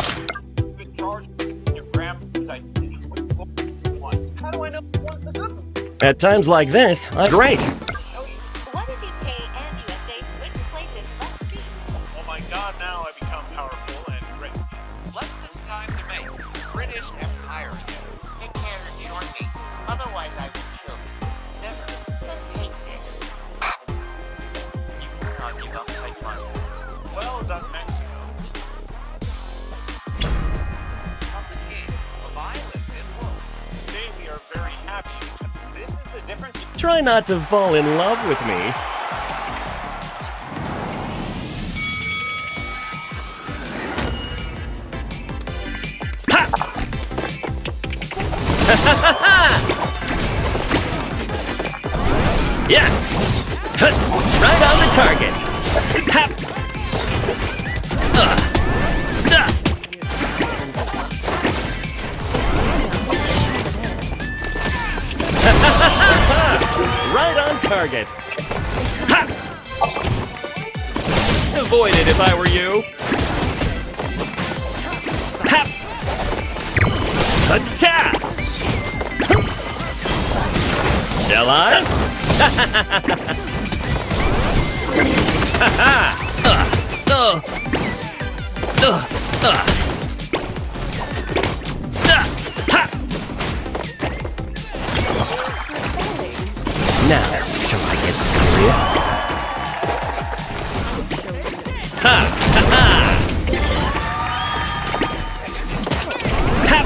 Been charged with your grandpa's identity. How do I know what's the good one? At times like this, I'm great. What if you pay and USA switch places? Let's see. Oh my god, now I become powerful and rich. What's this time to make? British Empire. Take care and join me. Otherwise I will kill you. Never. Then take this. You will not give up tight line. Well done, Mexico. From the king of Ireland and world. Today we are very happy. This is the difference. Try not to fall in love with me. Yeah! Right on the target! Ha! Right on target! Ha! Avoid it if I were you! Ha! Attack! Shall I? Now, shall I get serious? Ha! Ha! Ha!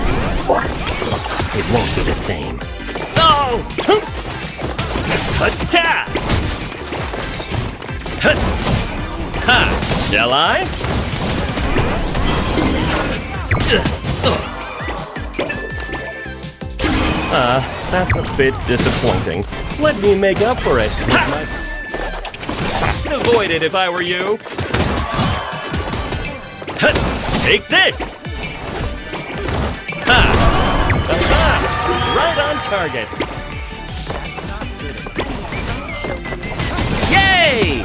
It won't be the same. Oh! Attack! Ha! Shall I? That's a bit disappointing. Let me make up for it. I'd avoid it if I were you. Take this! Ha! Aha! Right on target. Yay!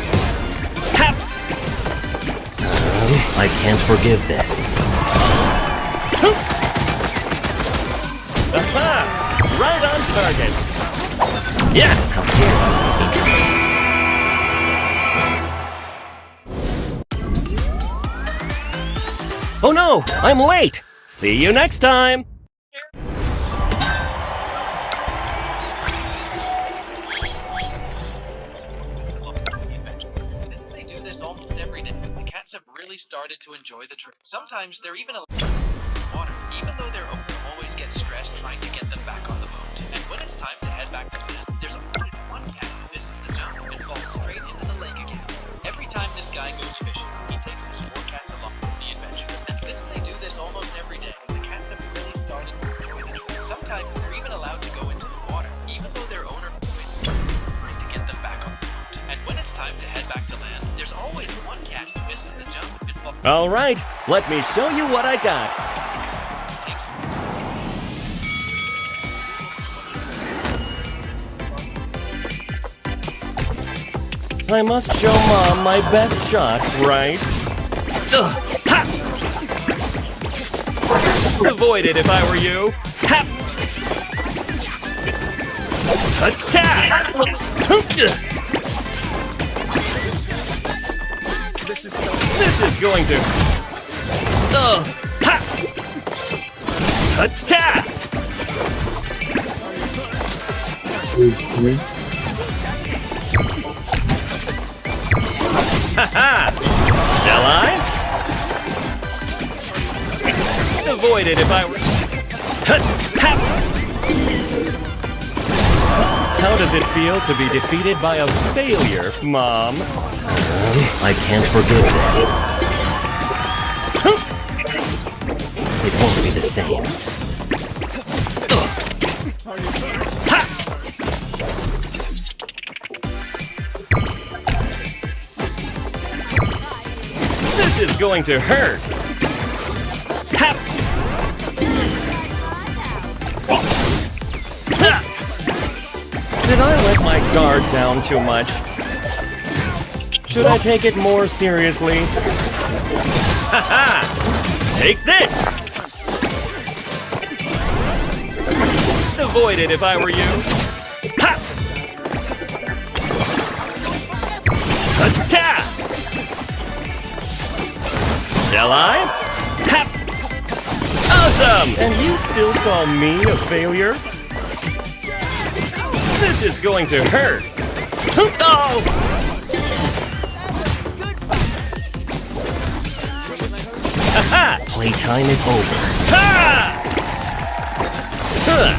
Ha! I can't forgive this. Aha! Right on target. Yeah! How dare you! Oh no! I'm late! See you next time! Since they do this almost every day, the cats have really started to enjoy the trip. Sometimes they're even water, even though they're always get stressed trying to get them back on the boat. And when it's time to head back to land, there's only one cat who misses the jump and falls straight into the lake again. Every time this guy goes fishing, he takes his 4 cats along on the adventure. And since they do this almost every day, the cats have really started to enjoy the trip. Sometimes they're even allowed to go into the water, even though their owner always trying to get them back on the boat. And when it's time to head back to land, there's always one cat who misses the jump and falls. All right, let me show you what I got. I must show Mom my best shot, right? Ha! Avoid it if I were you. Ha! Attack! This is going to. Ha! Attack! Haha! Shall I? Avoid it if I were. How does it feel to be defeated by a failure, Mom? I can't forgive this. It won't be the same. This is going to hurt. Did I let my guard down too much? Should I take it more seriously? Haha! Take this! Avoid it if I were you. Ha! Atta! Shall I? Ha! Awesome! And you still call me a failure? This is going to hurt. Oh! Aha! Playtime is over. Ha! Huh!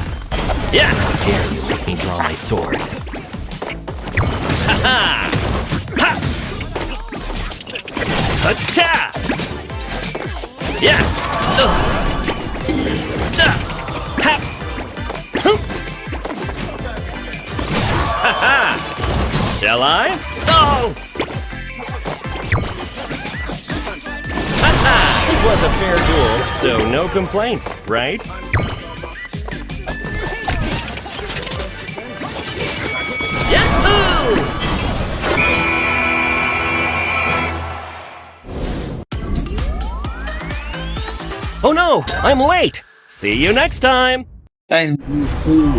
Yeah! How dare you make me draw my sword? Ha! Ha! Atta! Yeah! Ha! Ha-ha! Shall I? Oh! Ha-ha! It was a fair duel, so no complaints, right? Yahoo! Oh no! I'm late! See you next time! Thank you.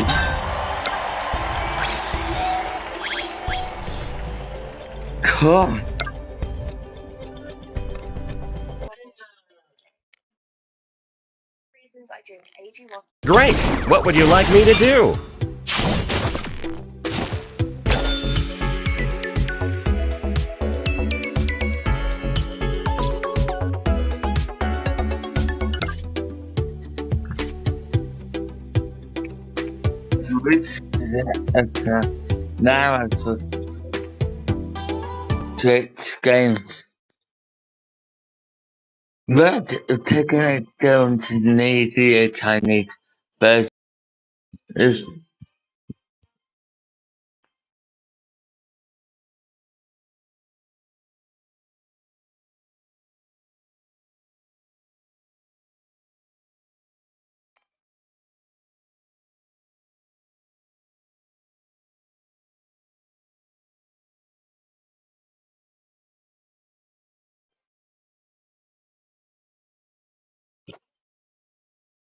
Cool. Great! What would you like me to do? Now I could switch games. But taking it down to the easier Chinese version is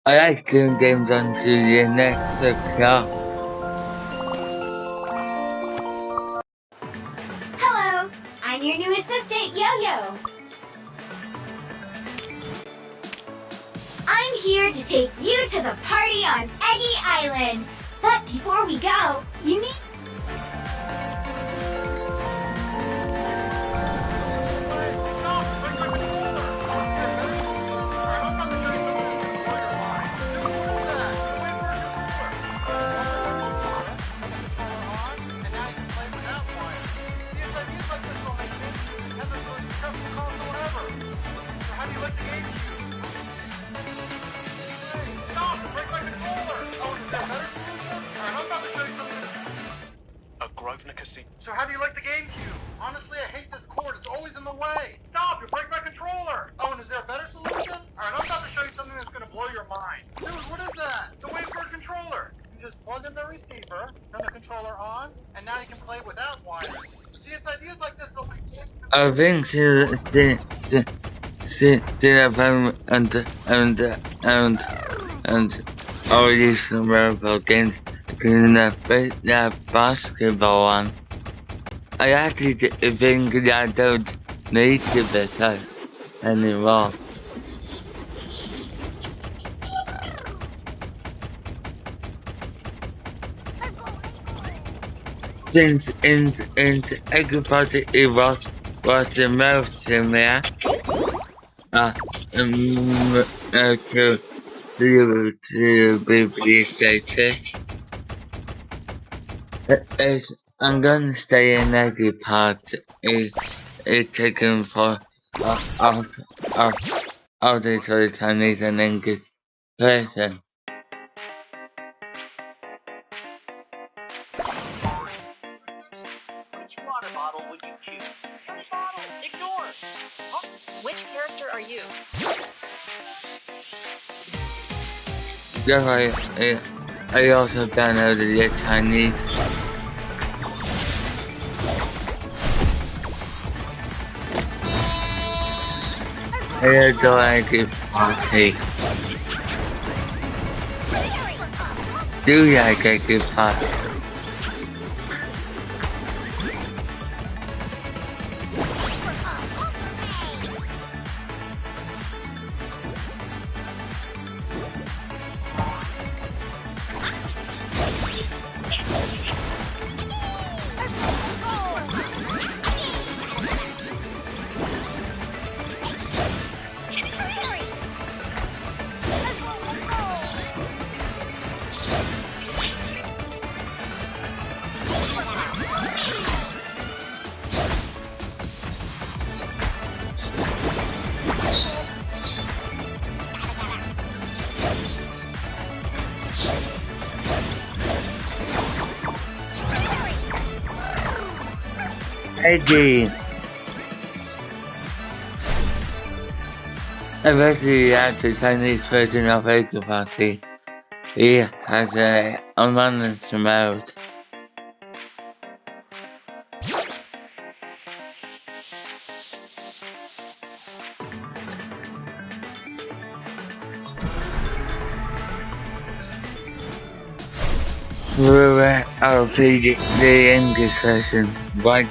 I like doing games on the next account. Hello, I'm your new assistant, Yo-Yo. I'm here to take you to the party on Eggy Island. But before we go, you need... So how do you like the GameCube? Honestly, I hate this cord. It's always in the way. Stop! You break my controller! Oh, and is there a better solution? Alright, I'm about to show you something that's gonna blow your mind. Dude, what is that? The waveguard controller. You just plug in the receiver, turn the controller on, and now you can play without wires. See, it's ideas like this that'll make you... I think and all these mobile games, including the basketball one. I actually think that I don't need to possess anymore. Since everybody it was was the most similar to the BB status. I'm gonna stay in every part is taken for auditory Chinese and English person. Which water bottle would you choose? Water bottle! Ignore! Huh? Which character are you? Just I also downloaded the Chinese. I do like it party. Do you like a good party? Eddie. Eventually, the Chinese version of Egg Party. He has a unmanaged mode. I'll see the English version. Right?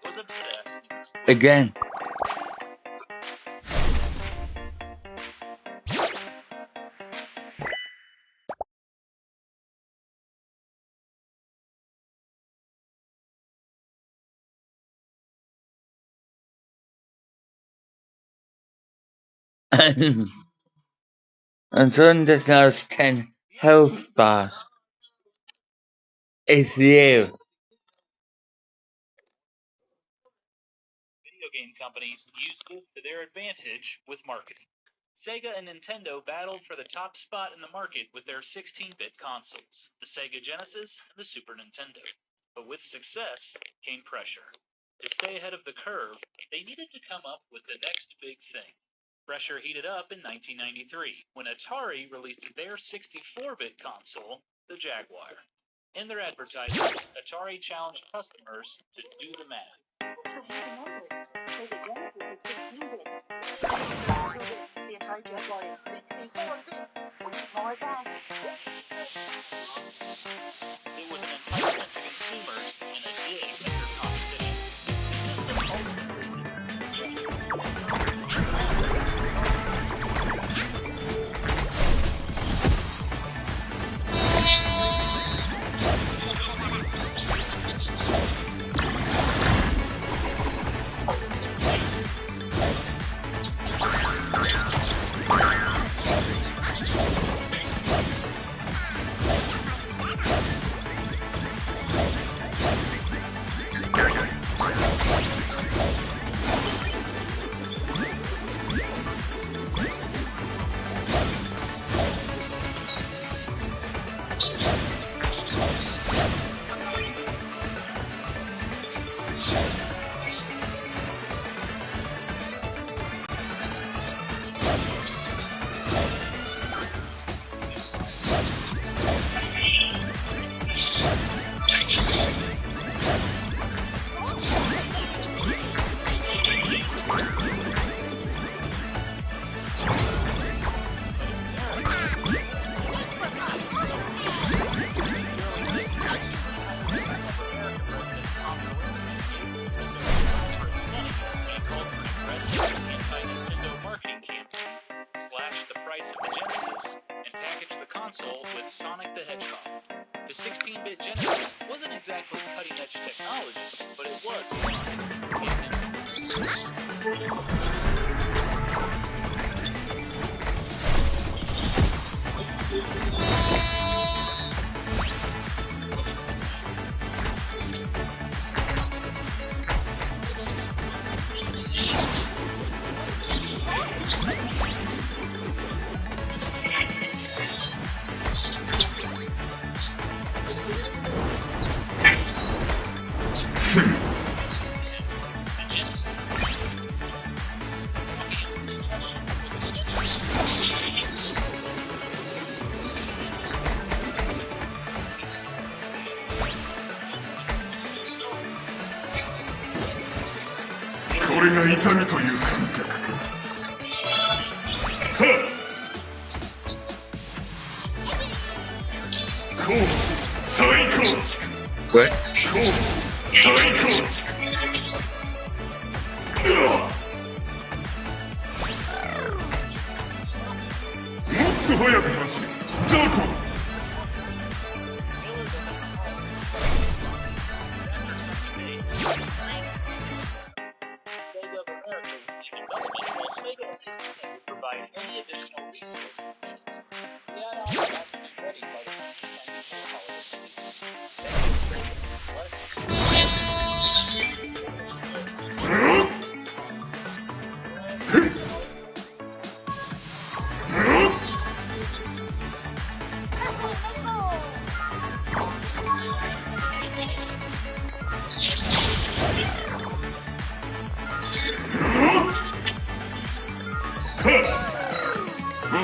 Was obsessed. Again. And soon this knows 10 health bars. It's you. Video game companies use this to their advantage with marketing. Sega and Nintendo battled for the top spot in the market with their 16-bit consoles, the Sega Genesis and the Super Nintendo. But with success came pressure. To stay ahead of the curve, they needed to come up with the next big thing. Pressure heated up in 1993 when Atari released their 64-bit console, the Jaguar. In their advertisements, Atari challenged customers to do the math. The Atari Jaguar is 64-bit, which is more advanced. It was an enticement to consumers and a dig at their competition. The system ultimately Sonic the Hedgehog. The 16-bit Genesis wasn't exactly cutting-edge technology, but it was What?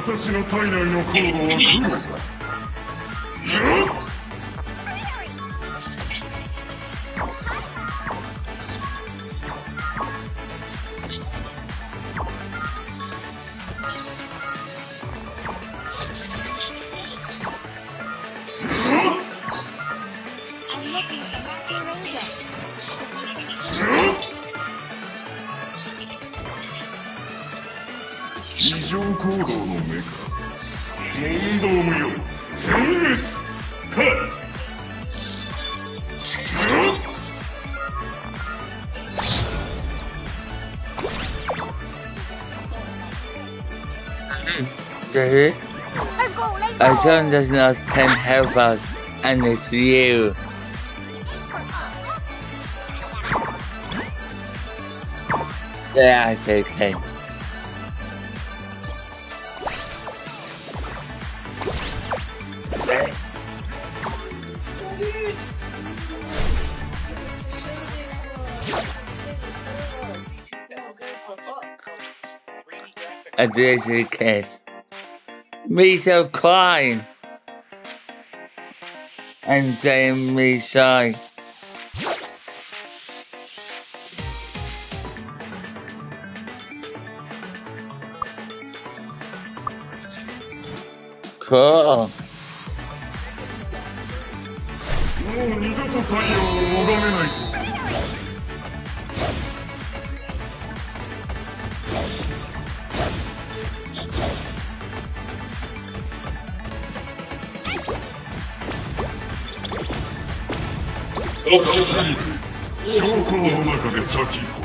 私の体内のコードを食うのだ。異常行動の目か。問答無用。殲滅。Our son does not send help us, and it's you. That's okay. A daisy kiss. Me so crying. And saying me sorry. Cool. もう二度と太陽を拝めないと。証拠の中で咲き誇る。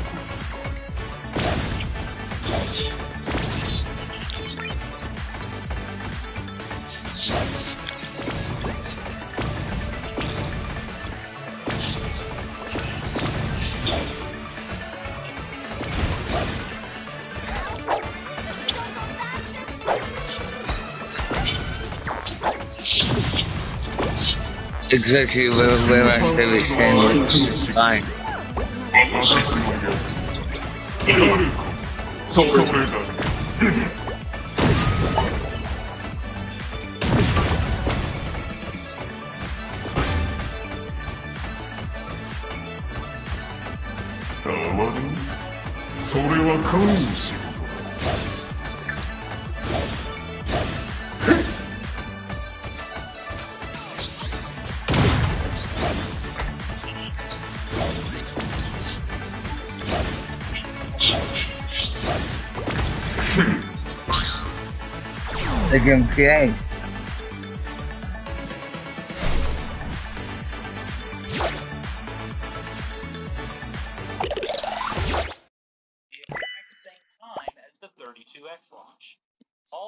Especially when I feel the same with fine. 私のやつ。やるか。それだ。あまりそれは神の仕事だ。Again, place.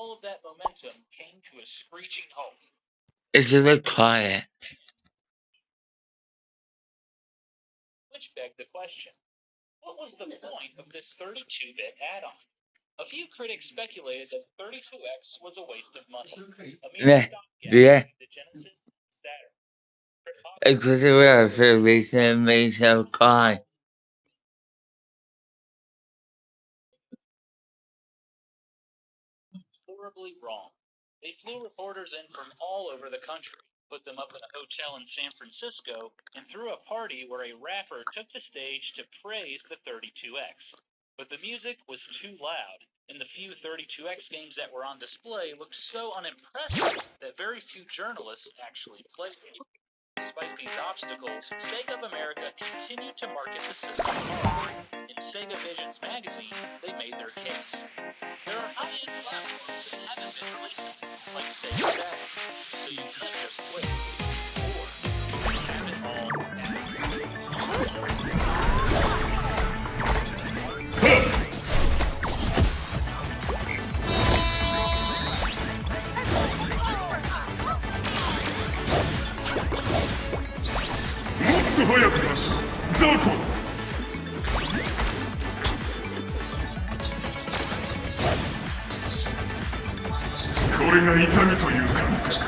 all of that momentum came to a screeching halt. It's a bit quiet. Which begged the question, what was the point of this 32-bit add-on? A few critics speculated that 32X was a waste of money. A mere stopgap between the Genesis and Saturn. It's just a real for reason me so quiet. Horribly wrong. They flew reporters in from all over the country, put them up in a hotel in San Francisco, and threw a party where a rapper took the stage to praise the 32X. But the music was too loud, and the few 32X games that were on display looked so unimpressive that very few journalists actually played them. Despite these obstacles, Sega of America continued to market the system hard. In Sega Visions magazine, they made their case. There are high-end platforms that haven't been released, like Sega Saturn, so you could just wait. Or you could have it all now. Choose と早く出しザコこれが痛みという感覚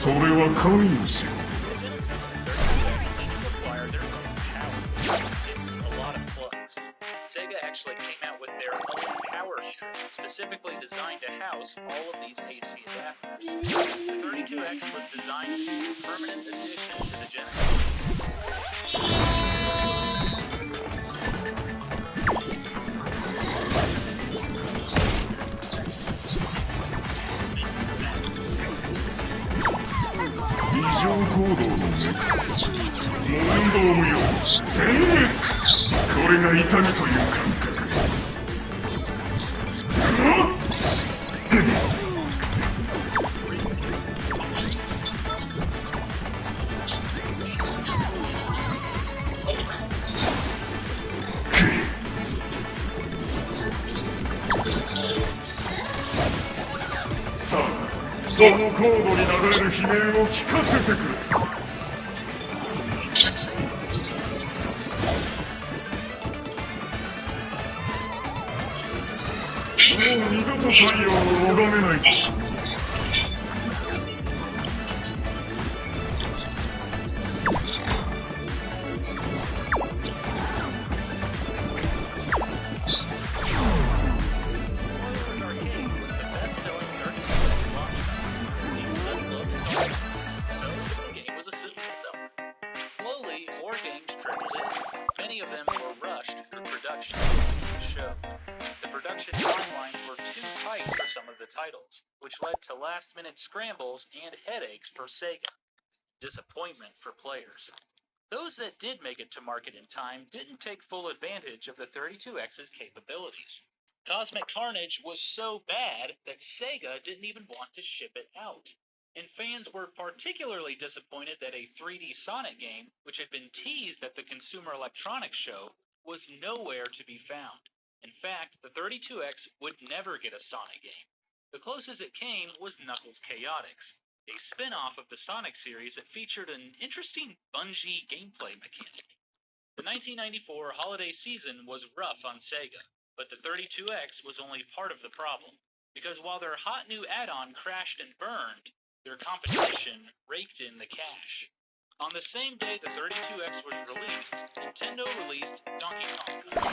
それは神の仕事 Sega actually came out with their own power strip, specifically designed to house all of these AC adapters. The 32X was designed to be a permanent addition to the Genesis. 異常行動の目問答無用殲滅これが痛みという感覚さあそのコードに流れる悲鳴を聞かせてくれもう二度と太陽を拝めないwhich led to last-minute scrambles and headaches for Sega. Disappointment for players. Those that did make it to market in time didn't take full advantage of the 32X's capabilities. Cosmic Carnage was so bad that Sega didn't even want to ship it out. And fans were particularly disappointed that a 3D Sonic game, which had been teased at the Consumer Electronics Show, was nowhere to be found. In fact, the 32X would never get a Sonic game. The closest it came was Knuckles Chaotix. a spin-off of the Sonic series that featured an interesting Bungie gameplay mechanic. The 1994 holiday season was rough on Sega, but the 32X was only part of the problem, because while their hot new add-on crashed and burned, their competition raked in the cash. On the same day the 32X was released, Nintendo released Donkey Kong Country.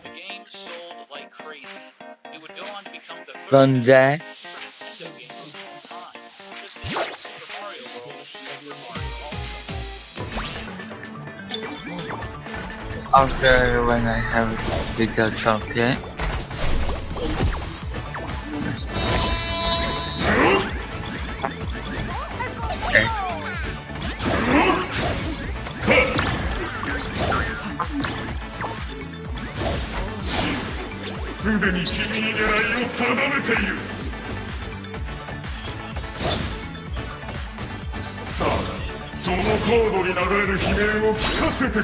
The game sold like crazy. It would go on to become the third best Super Nintendo game of all time, just behind Super Mario World and Super Mario All-Stars. After when I have little chocolate. Okay. すでに君に狙いを定めている。さあ、そのコードに流れる悲鳴を聞かせてくれ。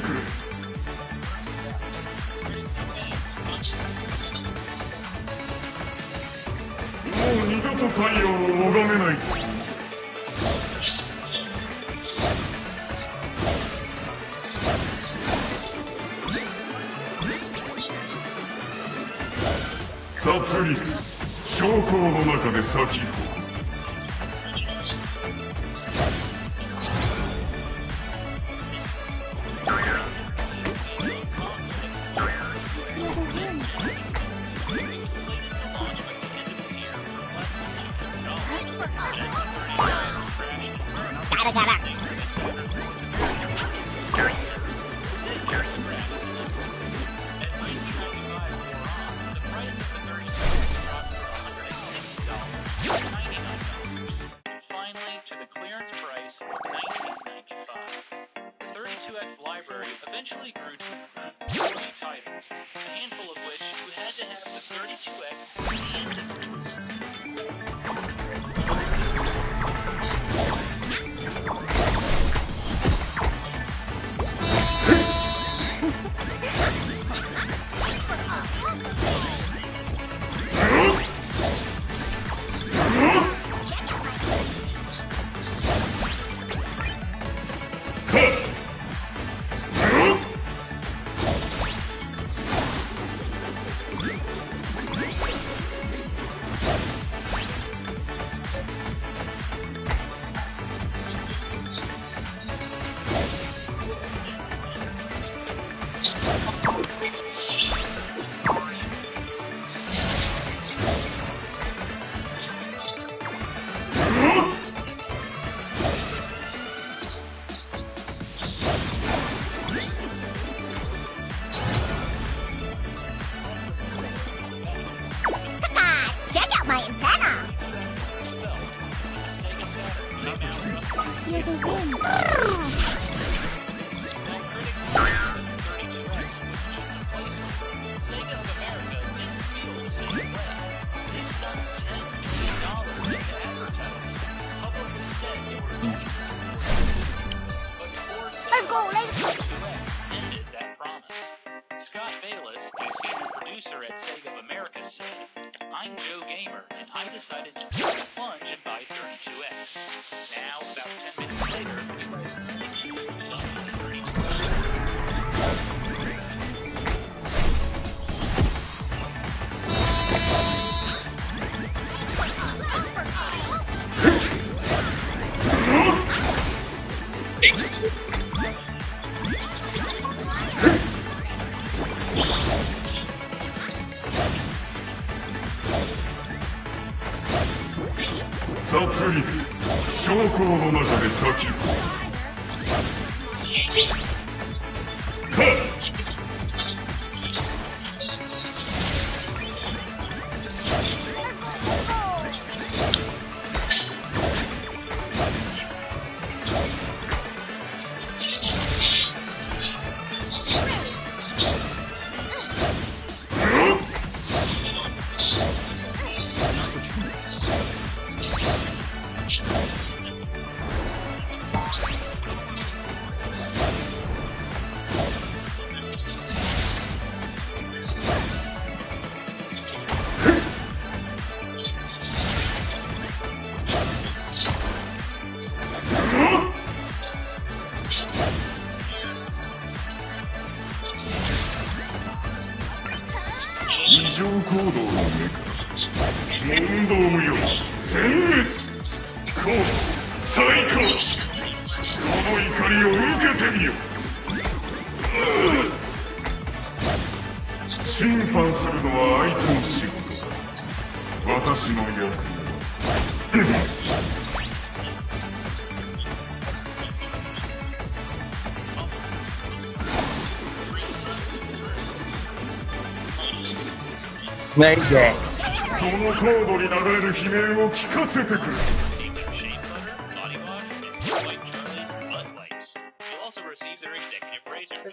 もう二度と太陽を拝めないと。 殺戮将校の中で先行Finally, to the clearance price of $19.95. The 32X library eventually grew to include 40 titles, a handful of which you had to have the 32X and discs. Scott Bayless, a senior producer at Sega of America, said, "I'm Joe Gamer, and I decided to take the plunge and buy 32X. Now, about 10 minutes later, you guys are done with 32X." 殺戮将校の中で先を常行動の目か問答無用殲滅こう最高この怒りを受けてみよ審判するのはあいつの仕事だ私の役目メイデそのコードに流れる悲鳴を聞かせてくれ You'll also receive their executive razor.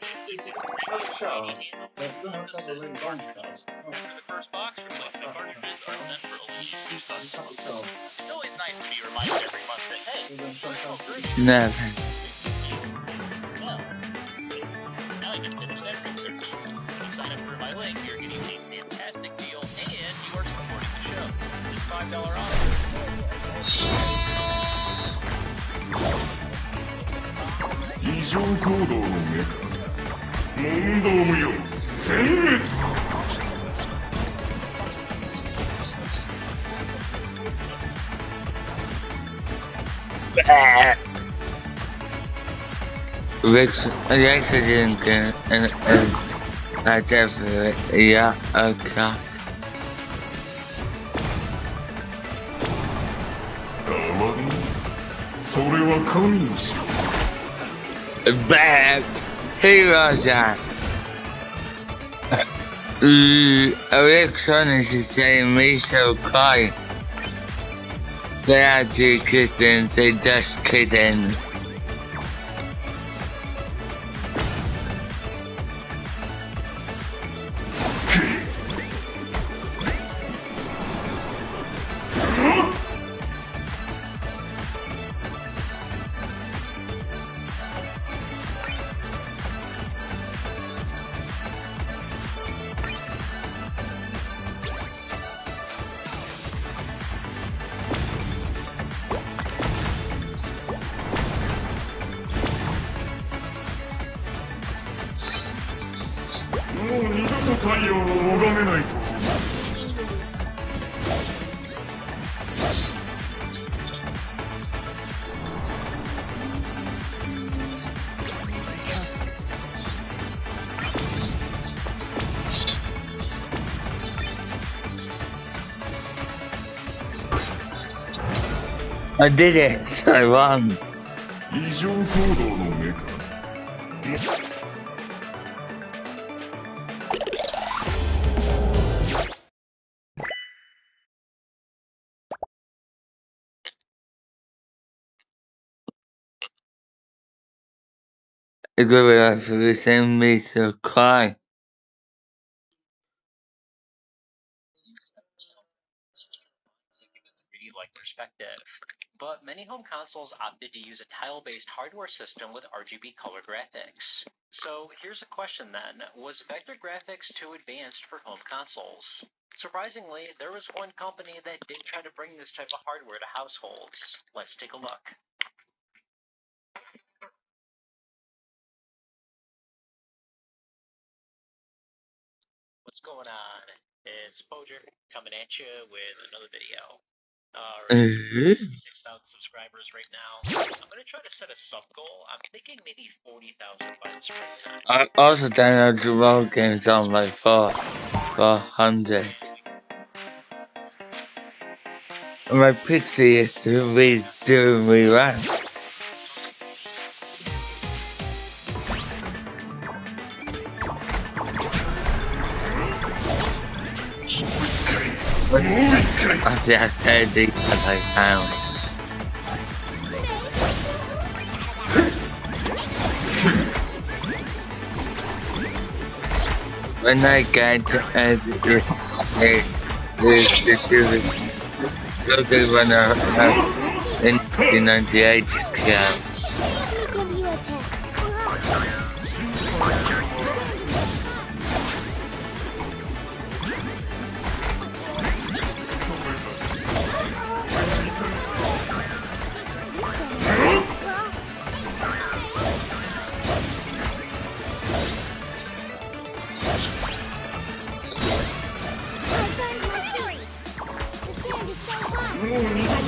After the first box, replacement cartridges are meant for only $2. It's always nice to be reminded every month that, hey, personal grooming. Never. Well, now I can finish that research. When you sign up through my link, you're getting a fantastic deal, and you are supporting the show. This $5 offer. 異常行動の目か問答無用殲滅 Rex didn't get I definitely, yeah, okay. Bad heroes are. Rick's honestly saying me so kind. They actually kidding, they just kidding. I did it! I won! 異常行動の目か It will actually send me to cry. Like perspective. But many home consoles opted to use a tile-based hardware system with RGB color graphics. So here's a question then, was vector graphics too advanced for home consoles? Surprisingly, there was one company that did try to bring this type of hardware to households. Let's take a look. What's going on? It's Pojer coming at you with another video. Alright, so 6,000 subscribers right now. I'm gonna try to set a sub goal. I'm thinking maybe 40,000 by the springtime. I also downloaded the role games on my 400. My pixie is to doing rerun. I see I said the I found. When I get this local runner in 1998 camp.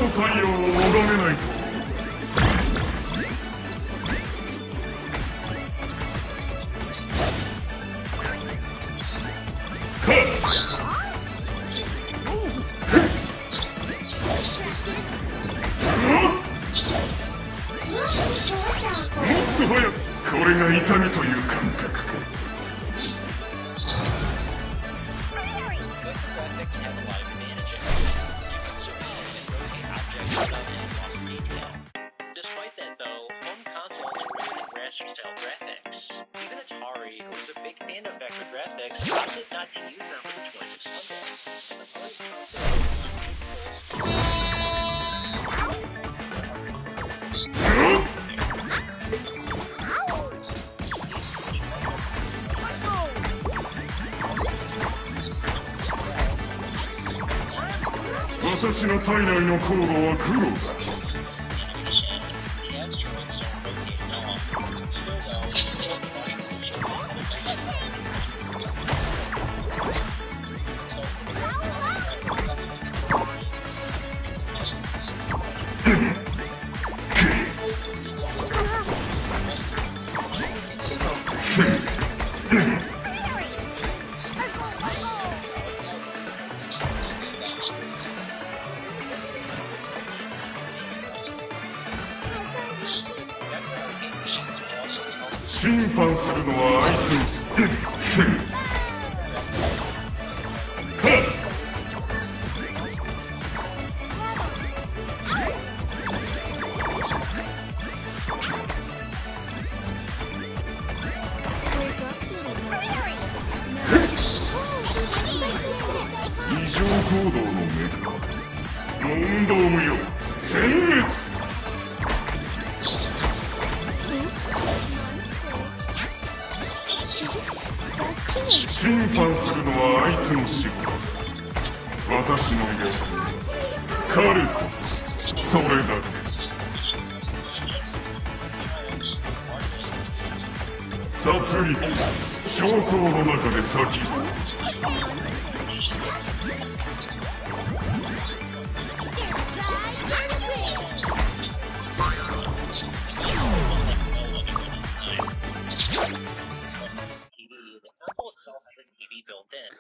太陽を拝めないと。もっと早く。これが痛みという感覚か。Despite that, though, home consoles were using raster-style graphics. Even Atari, who was a big fan of vector graphics, opted not to use them for the 2600. Atari's console 私の体内のコードは黒だ。審判するのはあいつ。異常行動の目か。問答無用。殲滅。審判するのはあいつの仕事。私の役狩ること、それだけ。殺戮、将校の中で先。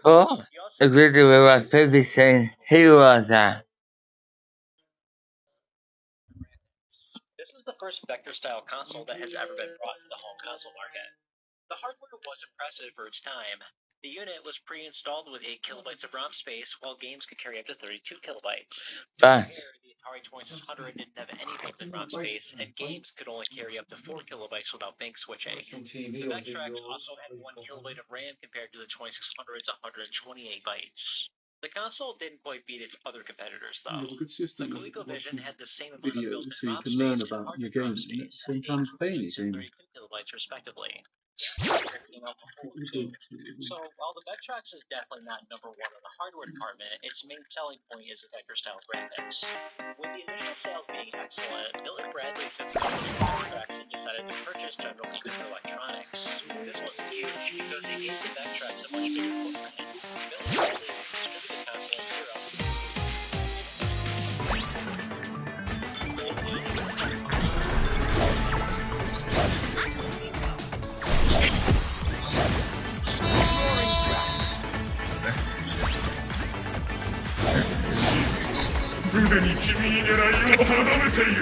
Oh, a video where my favorite saying heroes are. This is the first vector-style console that has ever been brought to the home console market. The hardware was impressive for its time. The unit was pre-installed with 8 kilobytes of ROM space, while games could carry up to 32 kilobytes. But The Atari 2600 didn't have any built-in ROM space, and games could only carry up to 4 kilobytes without bank switching. The Vectrex also had 1 kilobyte of RAM compared to the 2600's 128 bytes. The console didn't quite beat its other competitors, though. The ColecoVision had the same amount of videos built-in so you ROM can learn space and about your hardware ROM game and at the space, same time play your game. 32 kilobytes respectively. Came out before too. So while the Vectrex is definitely not #1 in the hardware department, its main selling point is the vector-style graphics. With the initial sales being excellent, Bill and Bradley took the Vectrex and decided to purchase General Computer Electronics. This was huge because they gave the Vectrex a much bigger footprint. Bill and Bradley would distribute the console in Europe.すでに君に狙いを定めている。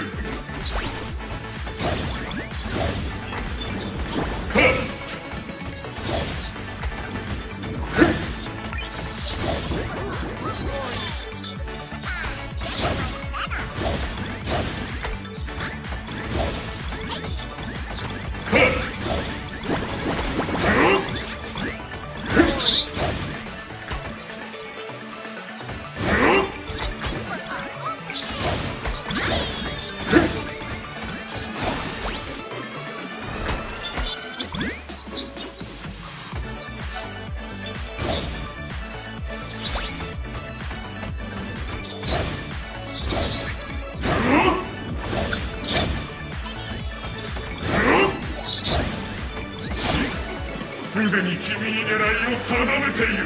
すでに君に狙いを定めている。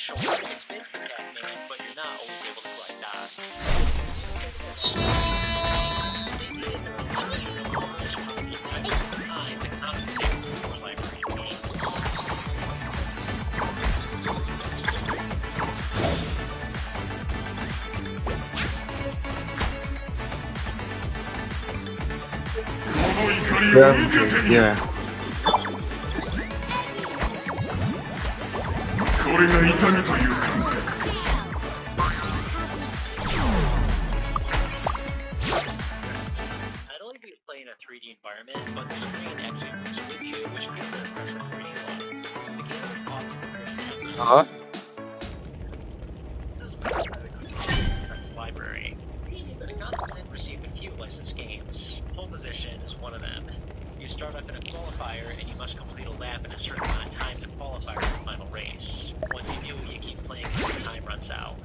Sure, it's basically Pac-Man, but you're not always able to collect dots. Maybe in their own version of almost one types of time to compensate for library games. Yeah. これが痛みという感覚 Not only do you play in a 3D environment, but the screen actually moves with you, which gives it an impressive 3D look. The game is often compared to This is the library. The continent received a few licensed games. Pole position is one of them. You start off in a qualifier and you must complete a lap in a certain amount of time to qualify for the final race. Once you do, you keep playing until time runs out.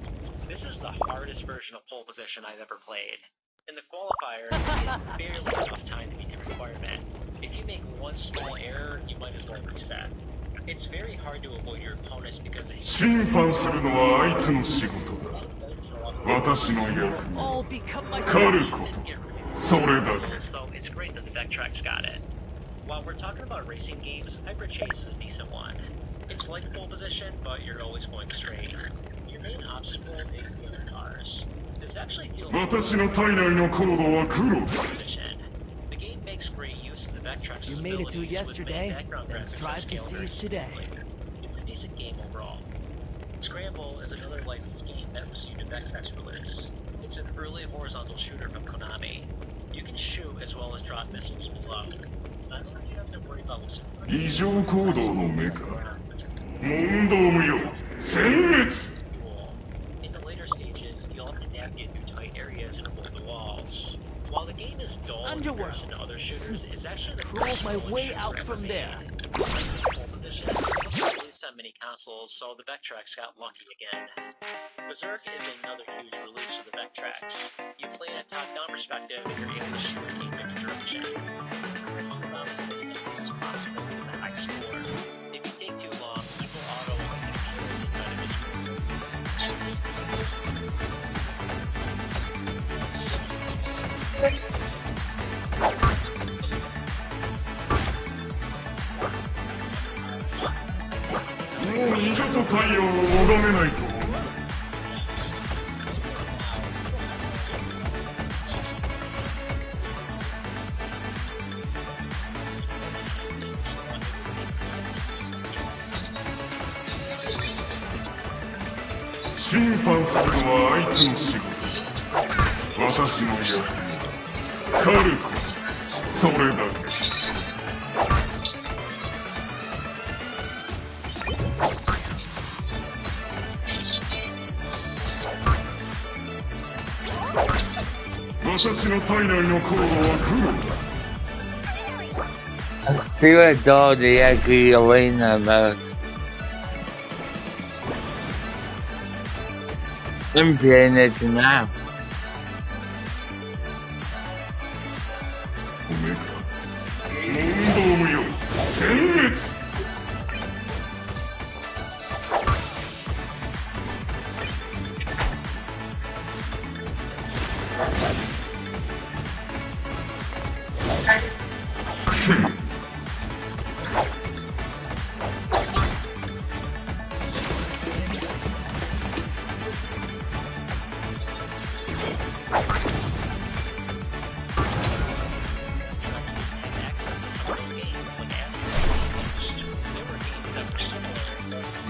This is the hardest version of pole position I've ever played. In the qualifier, it's barely enough time to meet the requirement. If you make one small error, you might as well reset. It's very hard to avoid your opponents because they 審判するのはあいつの仕事だ私の役目狩ることそれだけ So it's great that the Vectrex got it. While we're talking about racing games, Hyper Chase is a decent one. It's like pole position, but you're always going straight. Your main obstacle is the other cars. This actually feels 私の体内のコードは黒だ The game makes great use of the Vectrex's You made it through abilities with yesterday. many background Let's graphics drive that to scale very seize today. smoothly. It's a decent game overall. Scramble is another licensed game that received a Vectrex release. It's an early horizontal shooter from Konami. You can shoot as well as drop missiles below. I don't know if you have to worry about what's 異常行動の目か問答無用殲滅 In the later stages, you'll have to navigate through tight areas and avoid the walls. While the game is dull in comparison to other shooters, it's actually the Crawl my way out from there. Position. It was released on many consoles, so the Vectrex got lucky again. Berserk is another huge release for the Vectrex. You play in a top-down perspective and you're able to shoot and aim in direction. High score. If you take too long, people auto and carries it out of itsもう二度と太陽を拝めないと思う 審判するのはあいつの仕事私の役目狩ることそれだけ 私の体内のコードは黒だ I still adore the ugly arena mode. I'm playing it now. 問答無用殲滅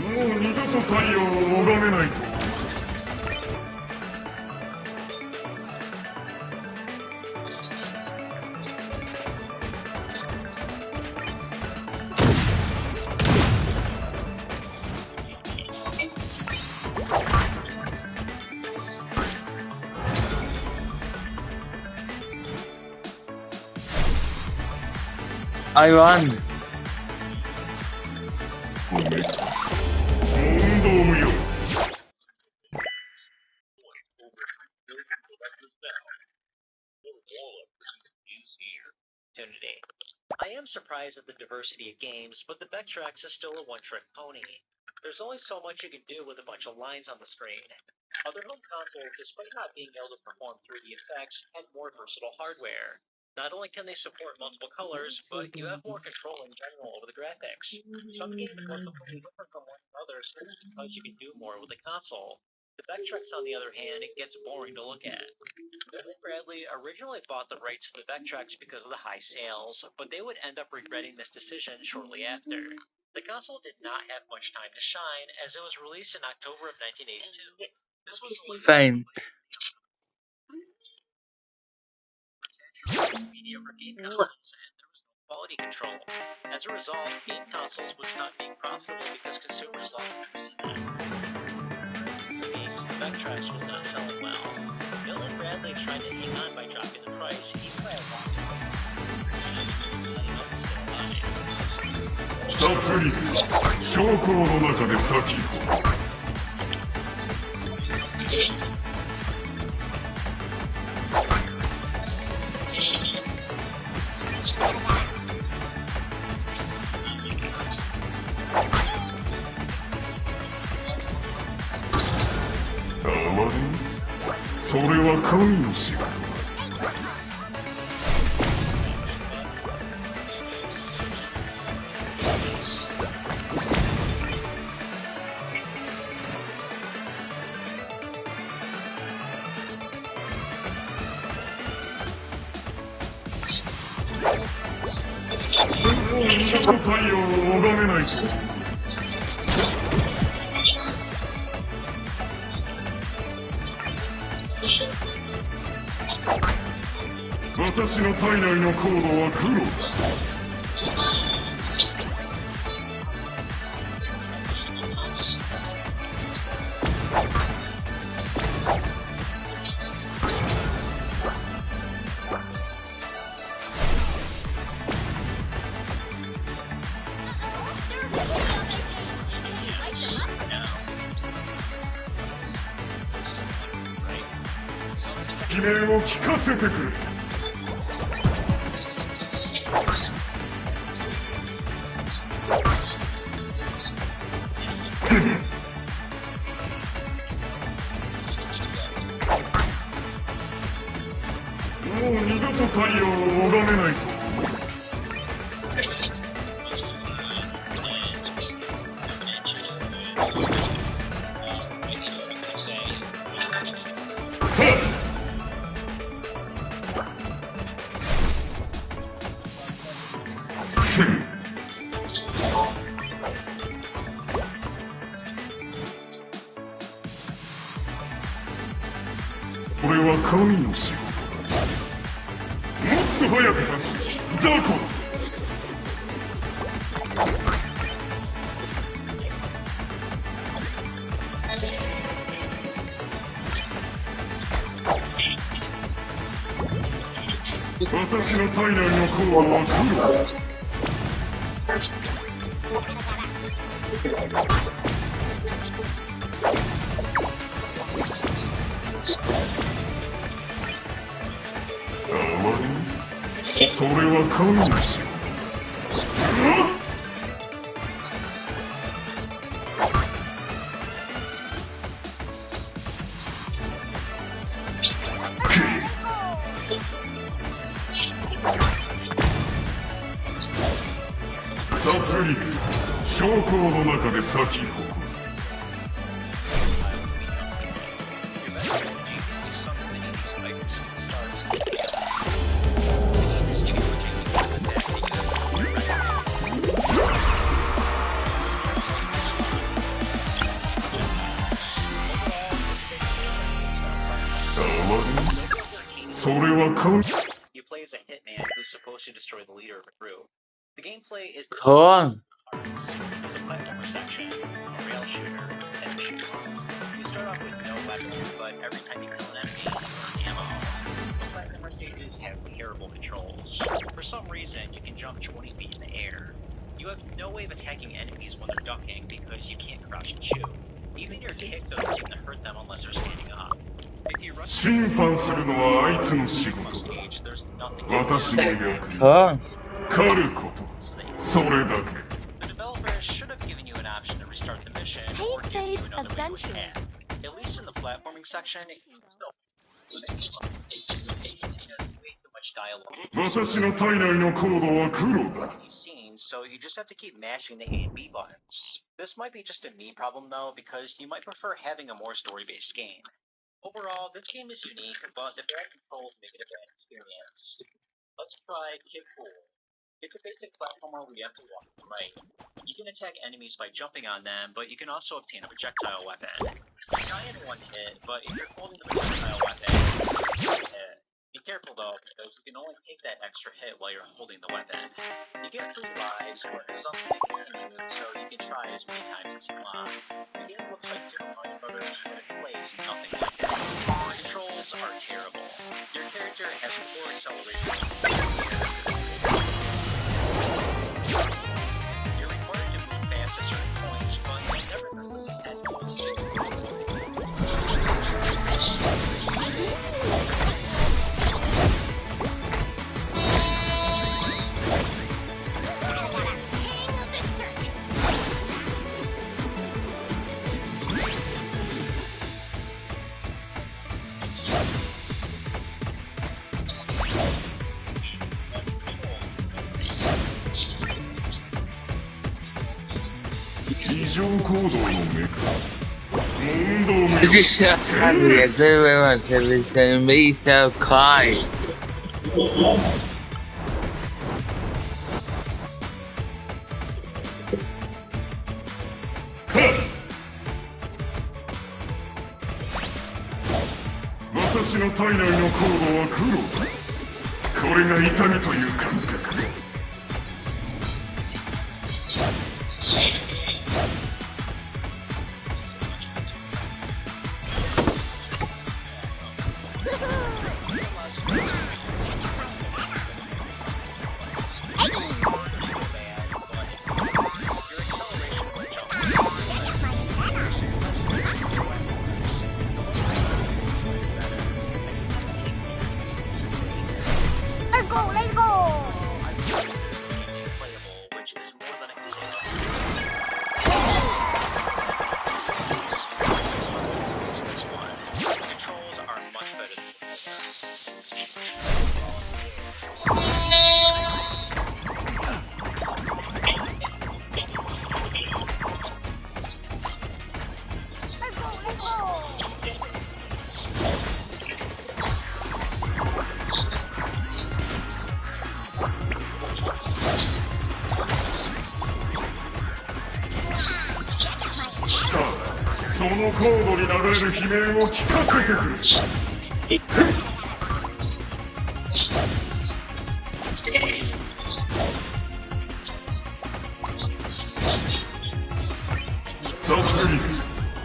もう二度と太陽を拝めないと I won. 問答無用 opportunity. I am surprised at the diversity of games, but the Vectrex is still a one-trick pony. There's only so much you can do with a bunch of lines on the screen. Other home consoles, despite not being able to perform 3D effects, had more versatile hardware. Not only can they support multiple colors, but you have more control in general over the graphics. Some games look completely different from one another simply because you can do more with the console. The Vectrex, on the other hand, it gets boring to look at. Bill and Bradley originally bought the rights to the Vectrex because of the high sales, but they would end up regretting this decision shortly after. The console did not have much time to shine, as it was released in October of 1982. This was Faint. mediocre game consoles, and there was no quality control. As a result, game consoles would stop being profitable because consumers lost interest in them. Games, the Vectrex was not selling well. Bill and Bradley tried to hang on by dropping the price, even by a lot. 殺戮将校の中で先をそれは神の仕事だ。太陽を拝めないと。私の体内のコードは黒だ。悲鳴を聞かせてくれ。もう二度と太陽を拝めないと。これは神の仕事だ。もっと早く走れ、雑魚。私の体内のコードは黒だ。それは神の仕事。殺戮将校の中で咲き誇る。You play as a hitman who's supposed to destroy the leader of a group. The gameplay is Cool. There's a platformer section, a rail shooter, and a shoot. You start off with no weapons, but every time you kill an enemy, you earn ammo. The platformer stages have terrible controls. For some reason, you can jump 20 feet in the air. You have no way of attacking enemies when they're ducking because you can't crouch and shoot. Even your kick doesn't seem to hurt them unless they're standing up. 審判するのはあいつの仕事だ。私の役目。The developers should have given you an option to restart the mission or give you another way to attack. At least in the platforming section, it can still way too much dialogue. These scenes, so you just have to keep mashing the A and B buttons. This might be just a me problem though, because you might prefer having a more story-based game. Overall, this game is unique, but the bad controls make it a bad experience. Let's try Kick Pool. It's a basic platformer where you have to walk to the right. You can attack enemies by jumping on them, but you can also obtain a projectile weapon. You die in one hit, but if you're holding the projectile weapon, you can hit. Be careful though, because you can only take that extra hit while you're holding the weapon. You get 3 lives, or it goes on to continue, so you can try as many times as you want. The game looks like Super Mario Brothers, but it plays nothing like it. The controls are terrible. Your character has poor acceleration. You're required to move fast at certain points, but you never know what's ahead closely. It is so happy as everyone can listen me so kind. 私の体内のコードは黒だ。これが痛みという感覚。 そのコードに流れる悲鳴を聞かせてくれ。殺戮、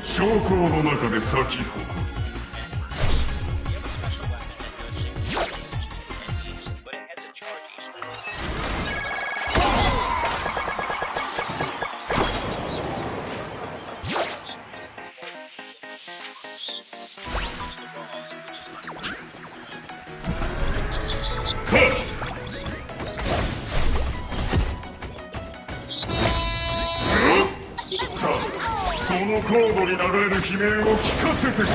将校の中で咲き誇る。 そのコードに流れる悲鳴を聞かせてくれ。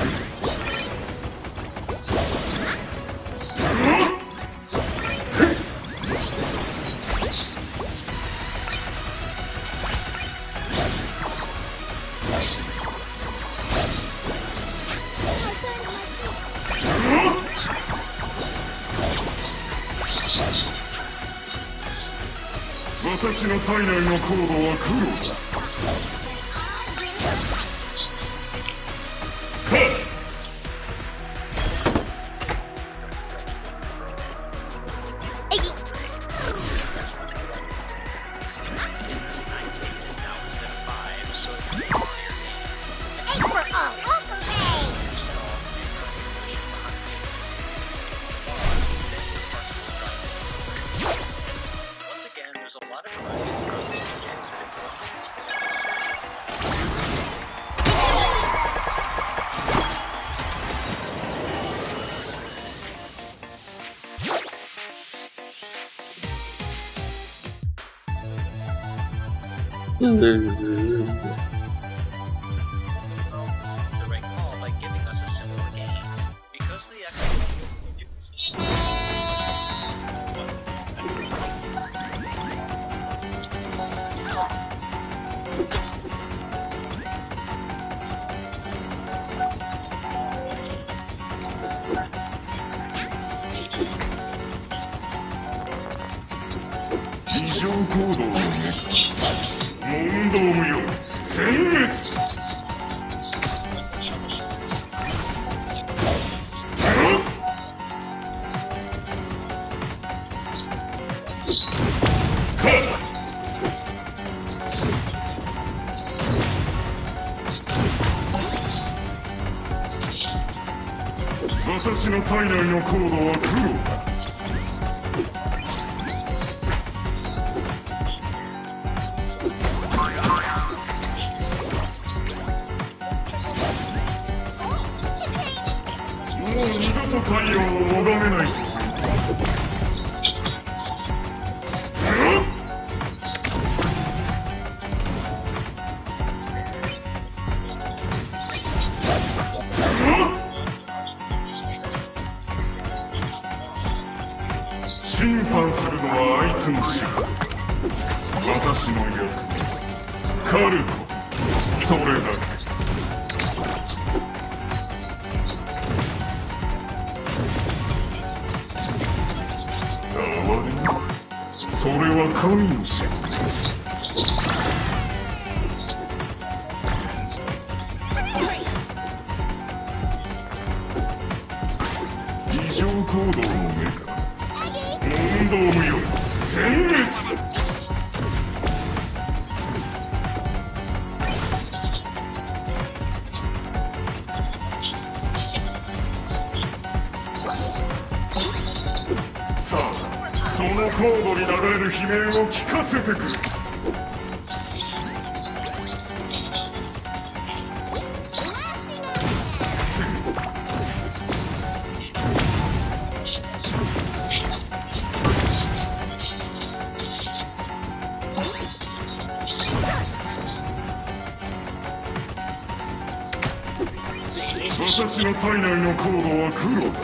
私の体内のコードは黒だ。 Once again, there's a lot of variety throughout the stages, but the right call by giving us a simpler game. Because the私の体内のコードは黒だ。もう二度と太陽を拝めないと。審判するのはあいつの仕事。私の役目、狩ること、それだけ。それは神の仕事。異常行動の目から問答無用殲滅。さあそのコードに流れる悲鳴を聞かせてくれ。私の体内のコードは黒だ。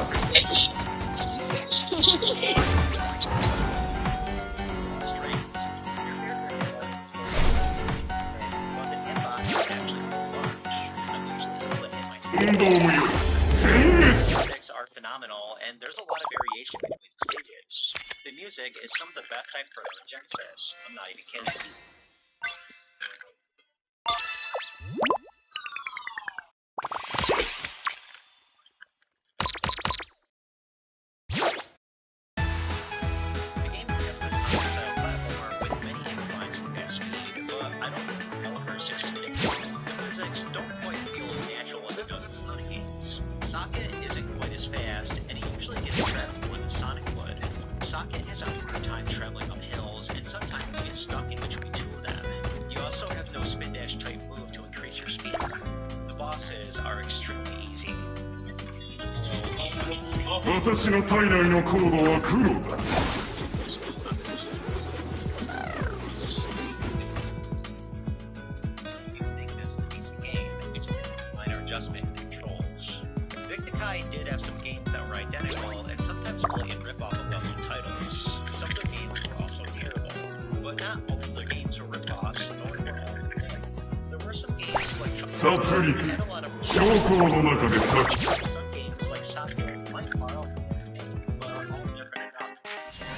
Graphics are phenomenal, and there's a lot of variation between the stages. The music is some of the best I've heard on Genesis. I'm not even kidding. The game attempts a Sonic-style platformer with many inclines at speed, but I don't think the developers succeeded. The physics don't quite feel as natural as it does in Sonic games. Socket isn't quite as fast, and he usually gets trapped more than Sonic would. Socket has a hard time traveling up hills, and sometimes you get stuck in between two of them. You also have no spin dash type move to increase your speed. The bosses are extremely easy. 私の体内のコードは黒だ。Victokai did have some games that were identical and sometimes blatant rip-off of well-known titles. Some of the games were also terrible, but not all of the games were rip-offs, nor were all good. There were some games like殺戮、将校の中で先。 some games like Socket might borrow but are all different enough. Sa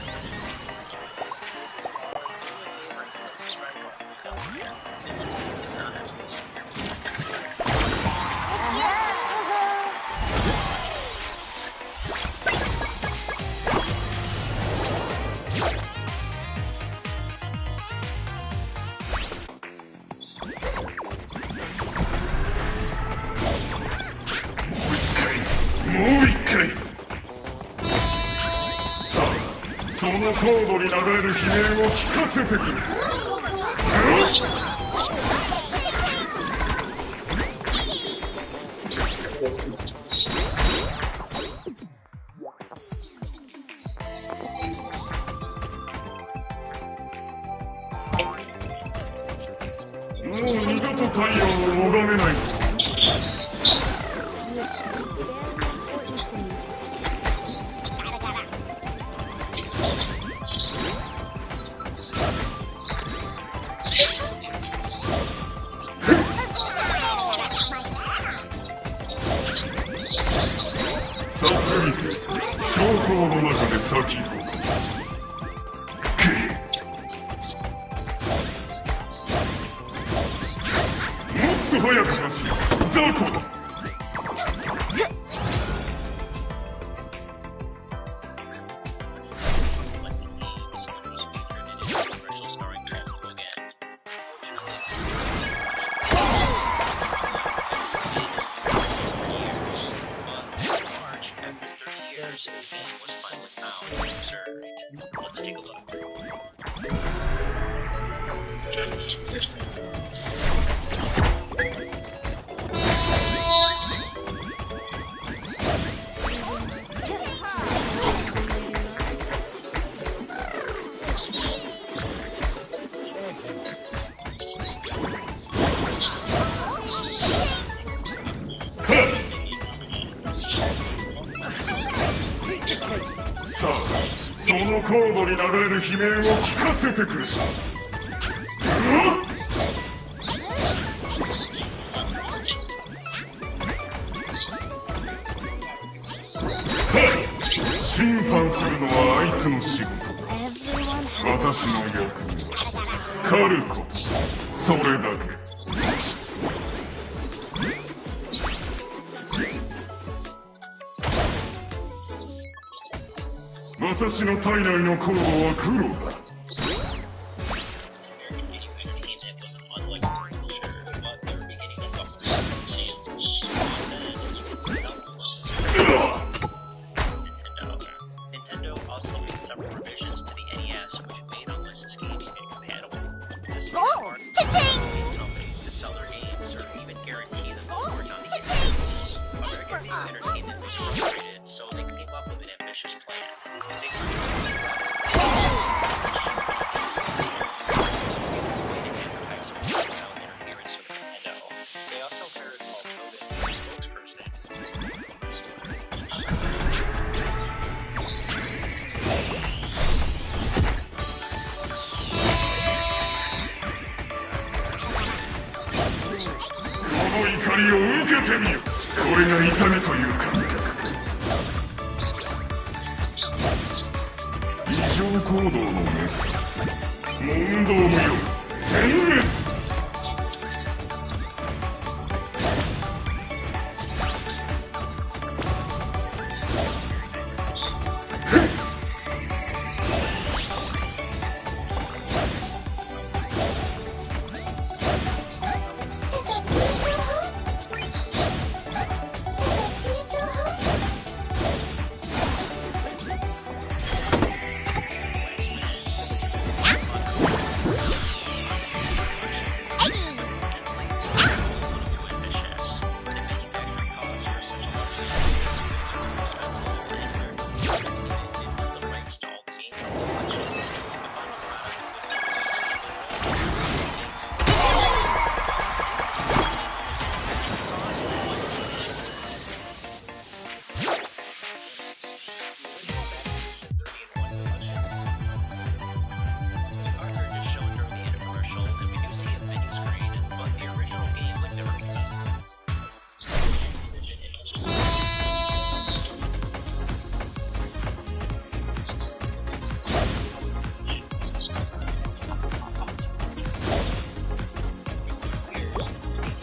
そのコードに流れる悲鳴を聞かせてくれ。太陽を拝めないと。殺戮将校の中で先ほどもっと早く走れ雑魚だ。Let's take a look. さあ、そのコードに流れる悲鳴を聞かせてくれ。審判するのはあいつの仕事だ。私の役目は狩ること、それだけ。私の体内のコードは黒だ。怒りを受けてみよ。これが痛みという感覚。異常行動の目、問答無用、殲滅。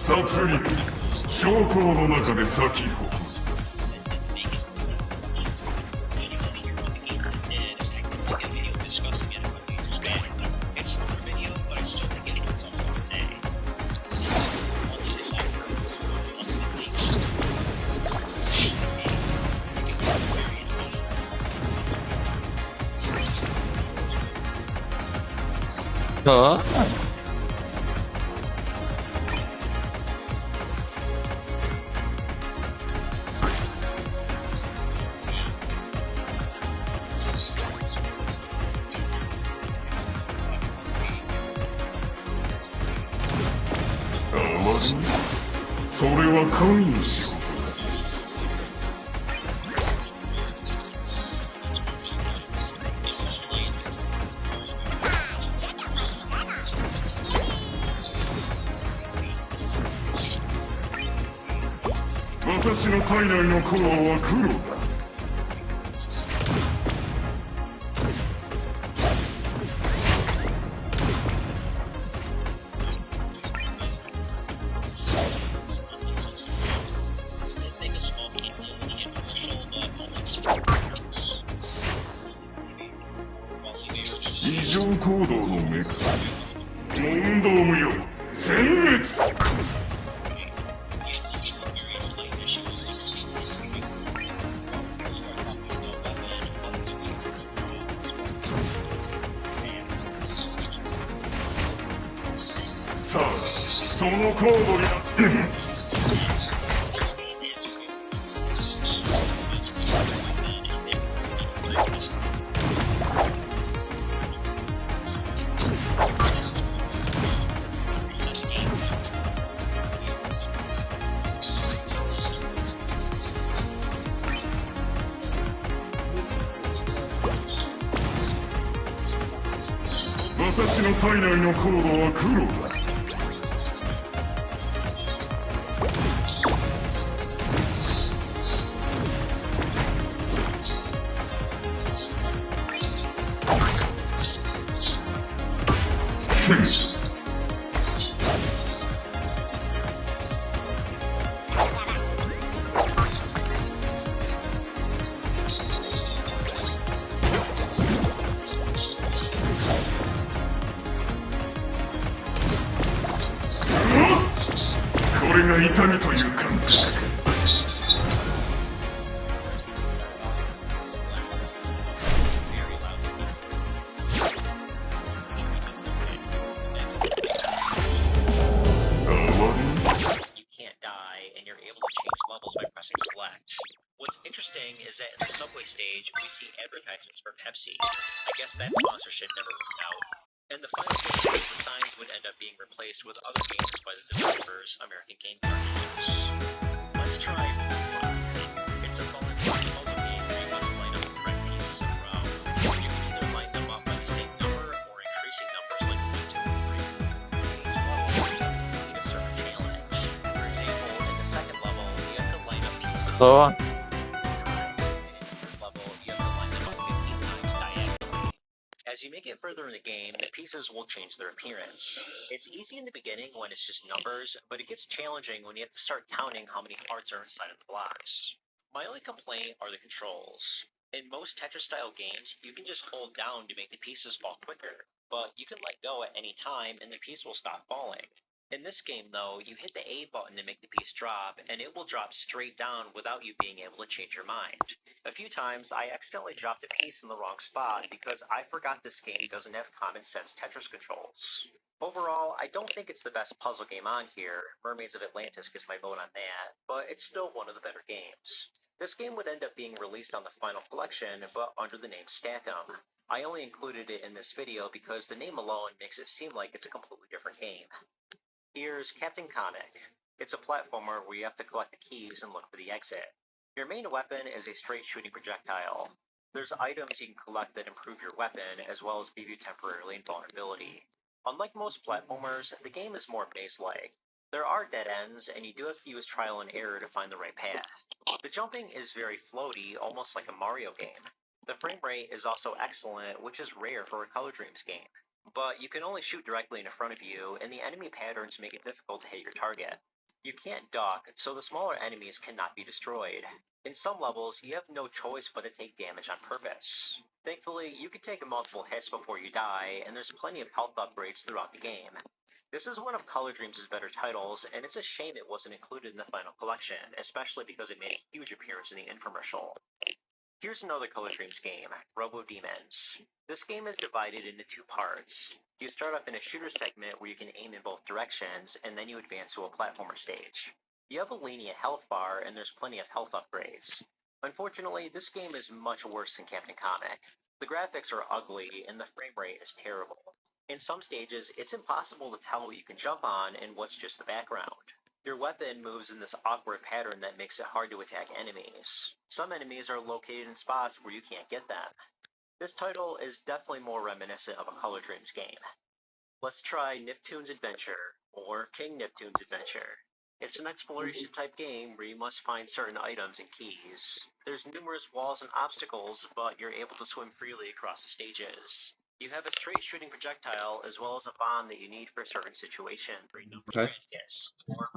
殺戮将校の中で先ほど。それは神の仕事。私の体内のコアは黒だ。異常行動の目か。問答無用。殲滅。さあ、そのコードに私の体内のコードは黒だ。これが痛みという感覚。You can't die, and you're able to change levels by pressing select. What's interesting is that in the subway stage, we see advertisements for Pepsi. I guess that sponsorship never worked out. In the final game, the signs would end up being replaced with other games by the developers' American game cartridges. Let's try Block. It's a fun puzzle game where you must line up the correct pieces in a row. You can either line them up by the same number or increasing numbers like 1, 2, and 3. Each level, you have to complete a certain challenge. For example, in the second level, you have to line up pieces 3 times, and in the third level, you have to line them up 15 times diagonally. As you make it further in the game, the pieces will change their appearance. It's easy in the beginning when it's just numbers, but it gets challenging when you have to start counting how many parts are inside of the blocks. My only complaint are the controls. In most Tetris-style games, you can just hold down to make the pieces fall quicker, but you can let go at any time and the piece will stop falling. In this game, though, you hit the A button to make the piece drop, and it will drop straight down without you being able to change your mind. A few times, I accidentally dropped a piece in the wrong spot because I forgot this game doesn't have common sense Tetris controls. Overall, I don't think it's the best puzzle game on here. Mermaids of Atlantis gets my vote on that, but it's still one of the better games. This game would end up being released on the final collection, but under the name Stack'em. I only included it in this video because the name alone makes it seem like it's a completely different game. Here's Captain Comic. It's a platformer where you have to collect the keys and look for the exit. Your main weapon is a straight shooting projectile. There's items you can collect that improve your weapon, as well as give you temporarily invulnerability. Unlike most platformers, the game is more maze-like. There are dead ends, and you do have to use trial and error to find the right path. The jumping is very floaty, almost like a Mario game. The frame rate is also excellent, which is rare for a Color Dreams game. But you can only shoot directly in front of you, and the enemy patterns make it difficult to hit your target. You can't duck, so the smaller enemies cannot be destroyed. In some levels, you have no choice but to take damage on purpose. Thankfully, you can take multiple hits before you die, and there's plenty of health upgrades throughout the game. This is one of Color Dreams' better titles, and it's a shame it wasn't included in the final collection, especially because it made a huge appearance in the infomercial. Here's another Color Dreams game, Robo Demons. This game is divided into 2 parts. You start off in a shooter segment where you can aim in both directions, and then you advance to a platformer stage. You have a lenient health bar, and there's plenty of health upgrades. Unfortunately, this game is much worse than Captain Comic. The graphics are ugly, and the frame rate is terrible. In some stages, it's impossible to tell what you can jump on and what's just the background. Your weapon moves in this awkward pattern that makes it hard to attack enemies. Some enemies are located in spots where you can't get them. This title is definitely more reminiscent of a Color Dreams game. Let's try Nicktoons Adventure, or King Nicktoons Adventure. It's an exploration type game where you must find certain items and keys. There's numerous walls and obstacles, but you're able to swim freely across the stages. You have a straight shooting projectile as well as a bomb that you need for a certain situation. Okay. Yes. Or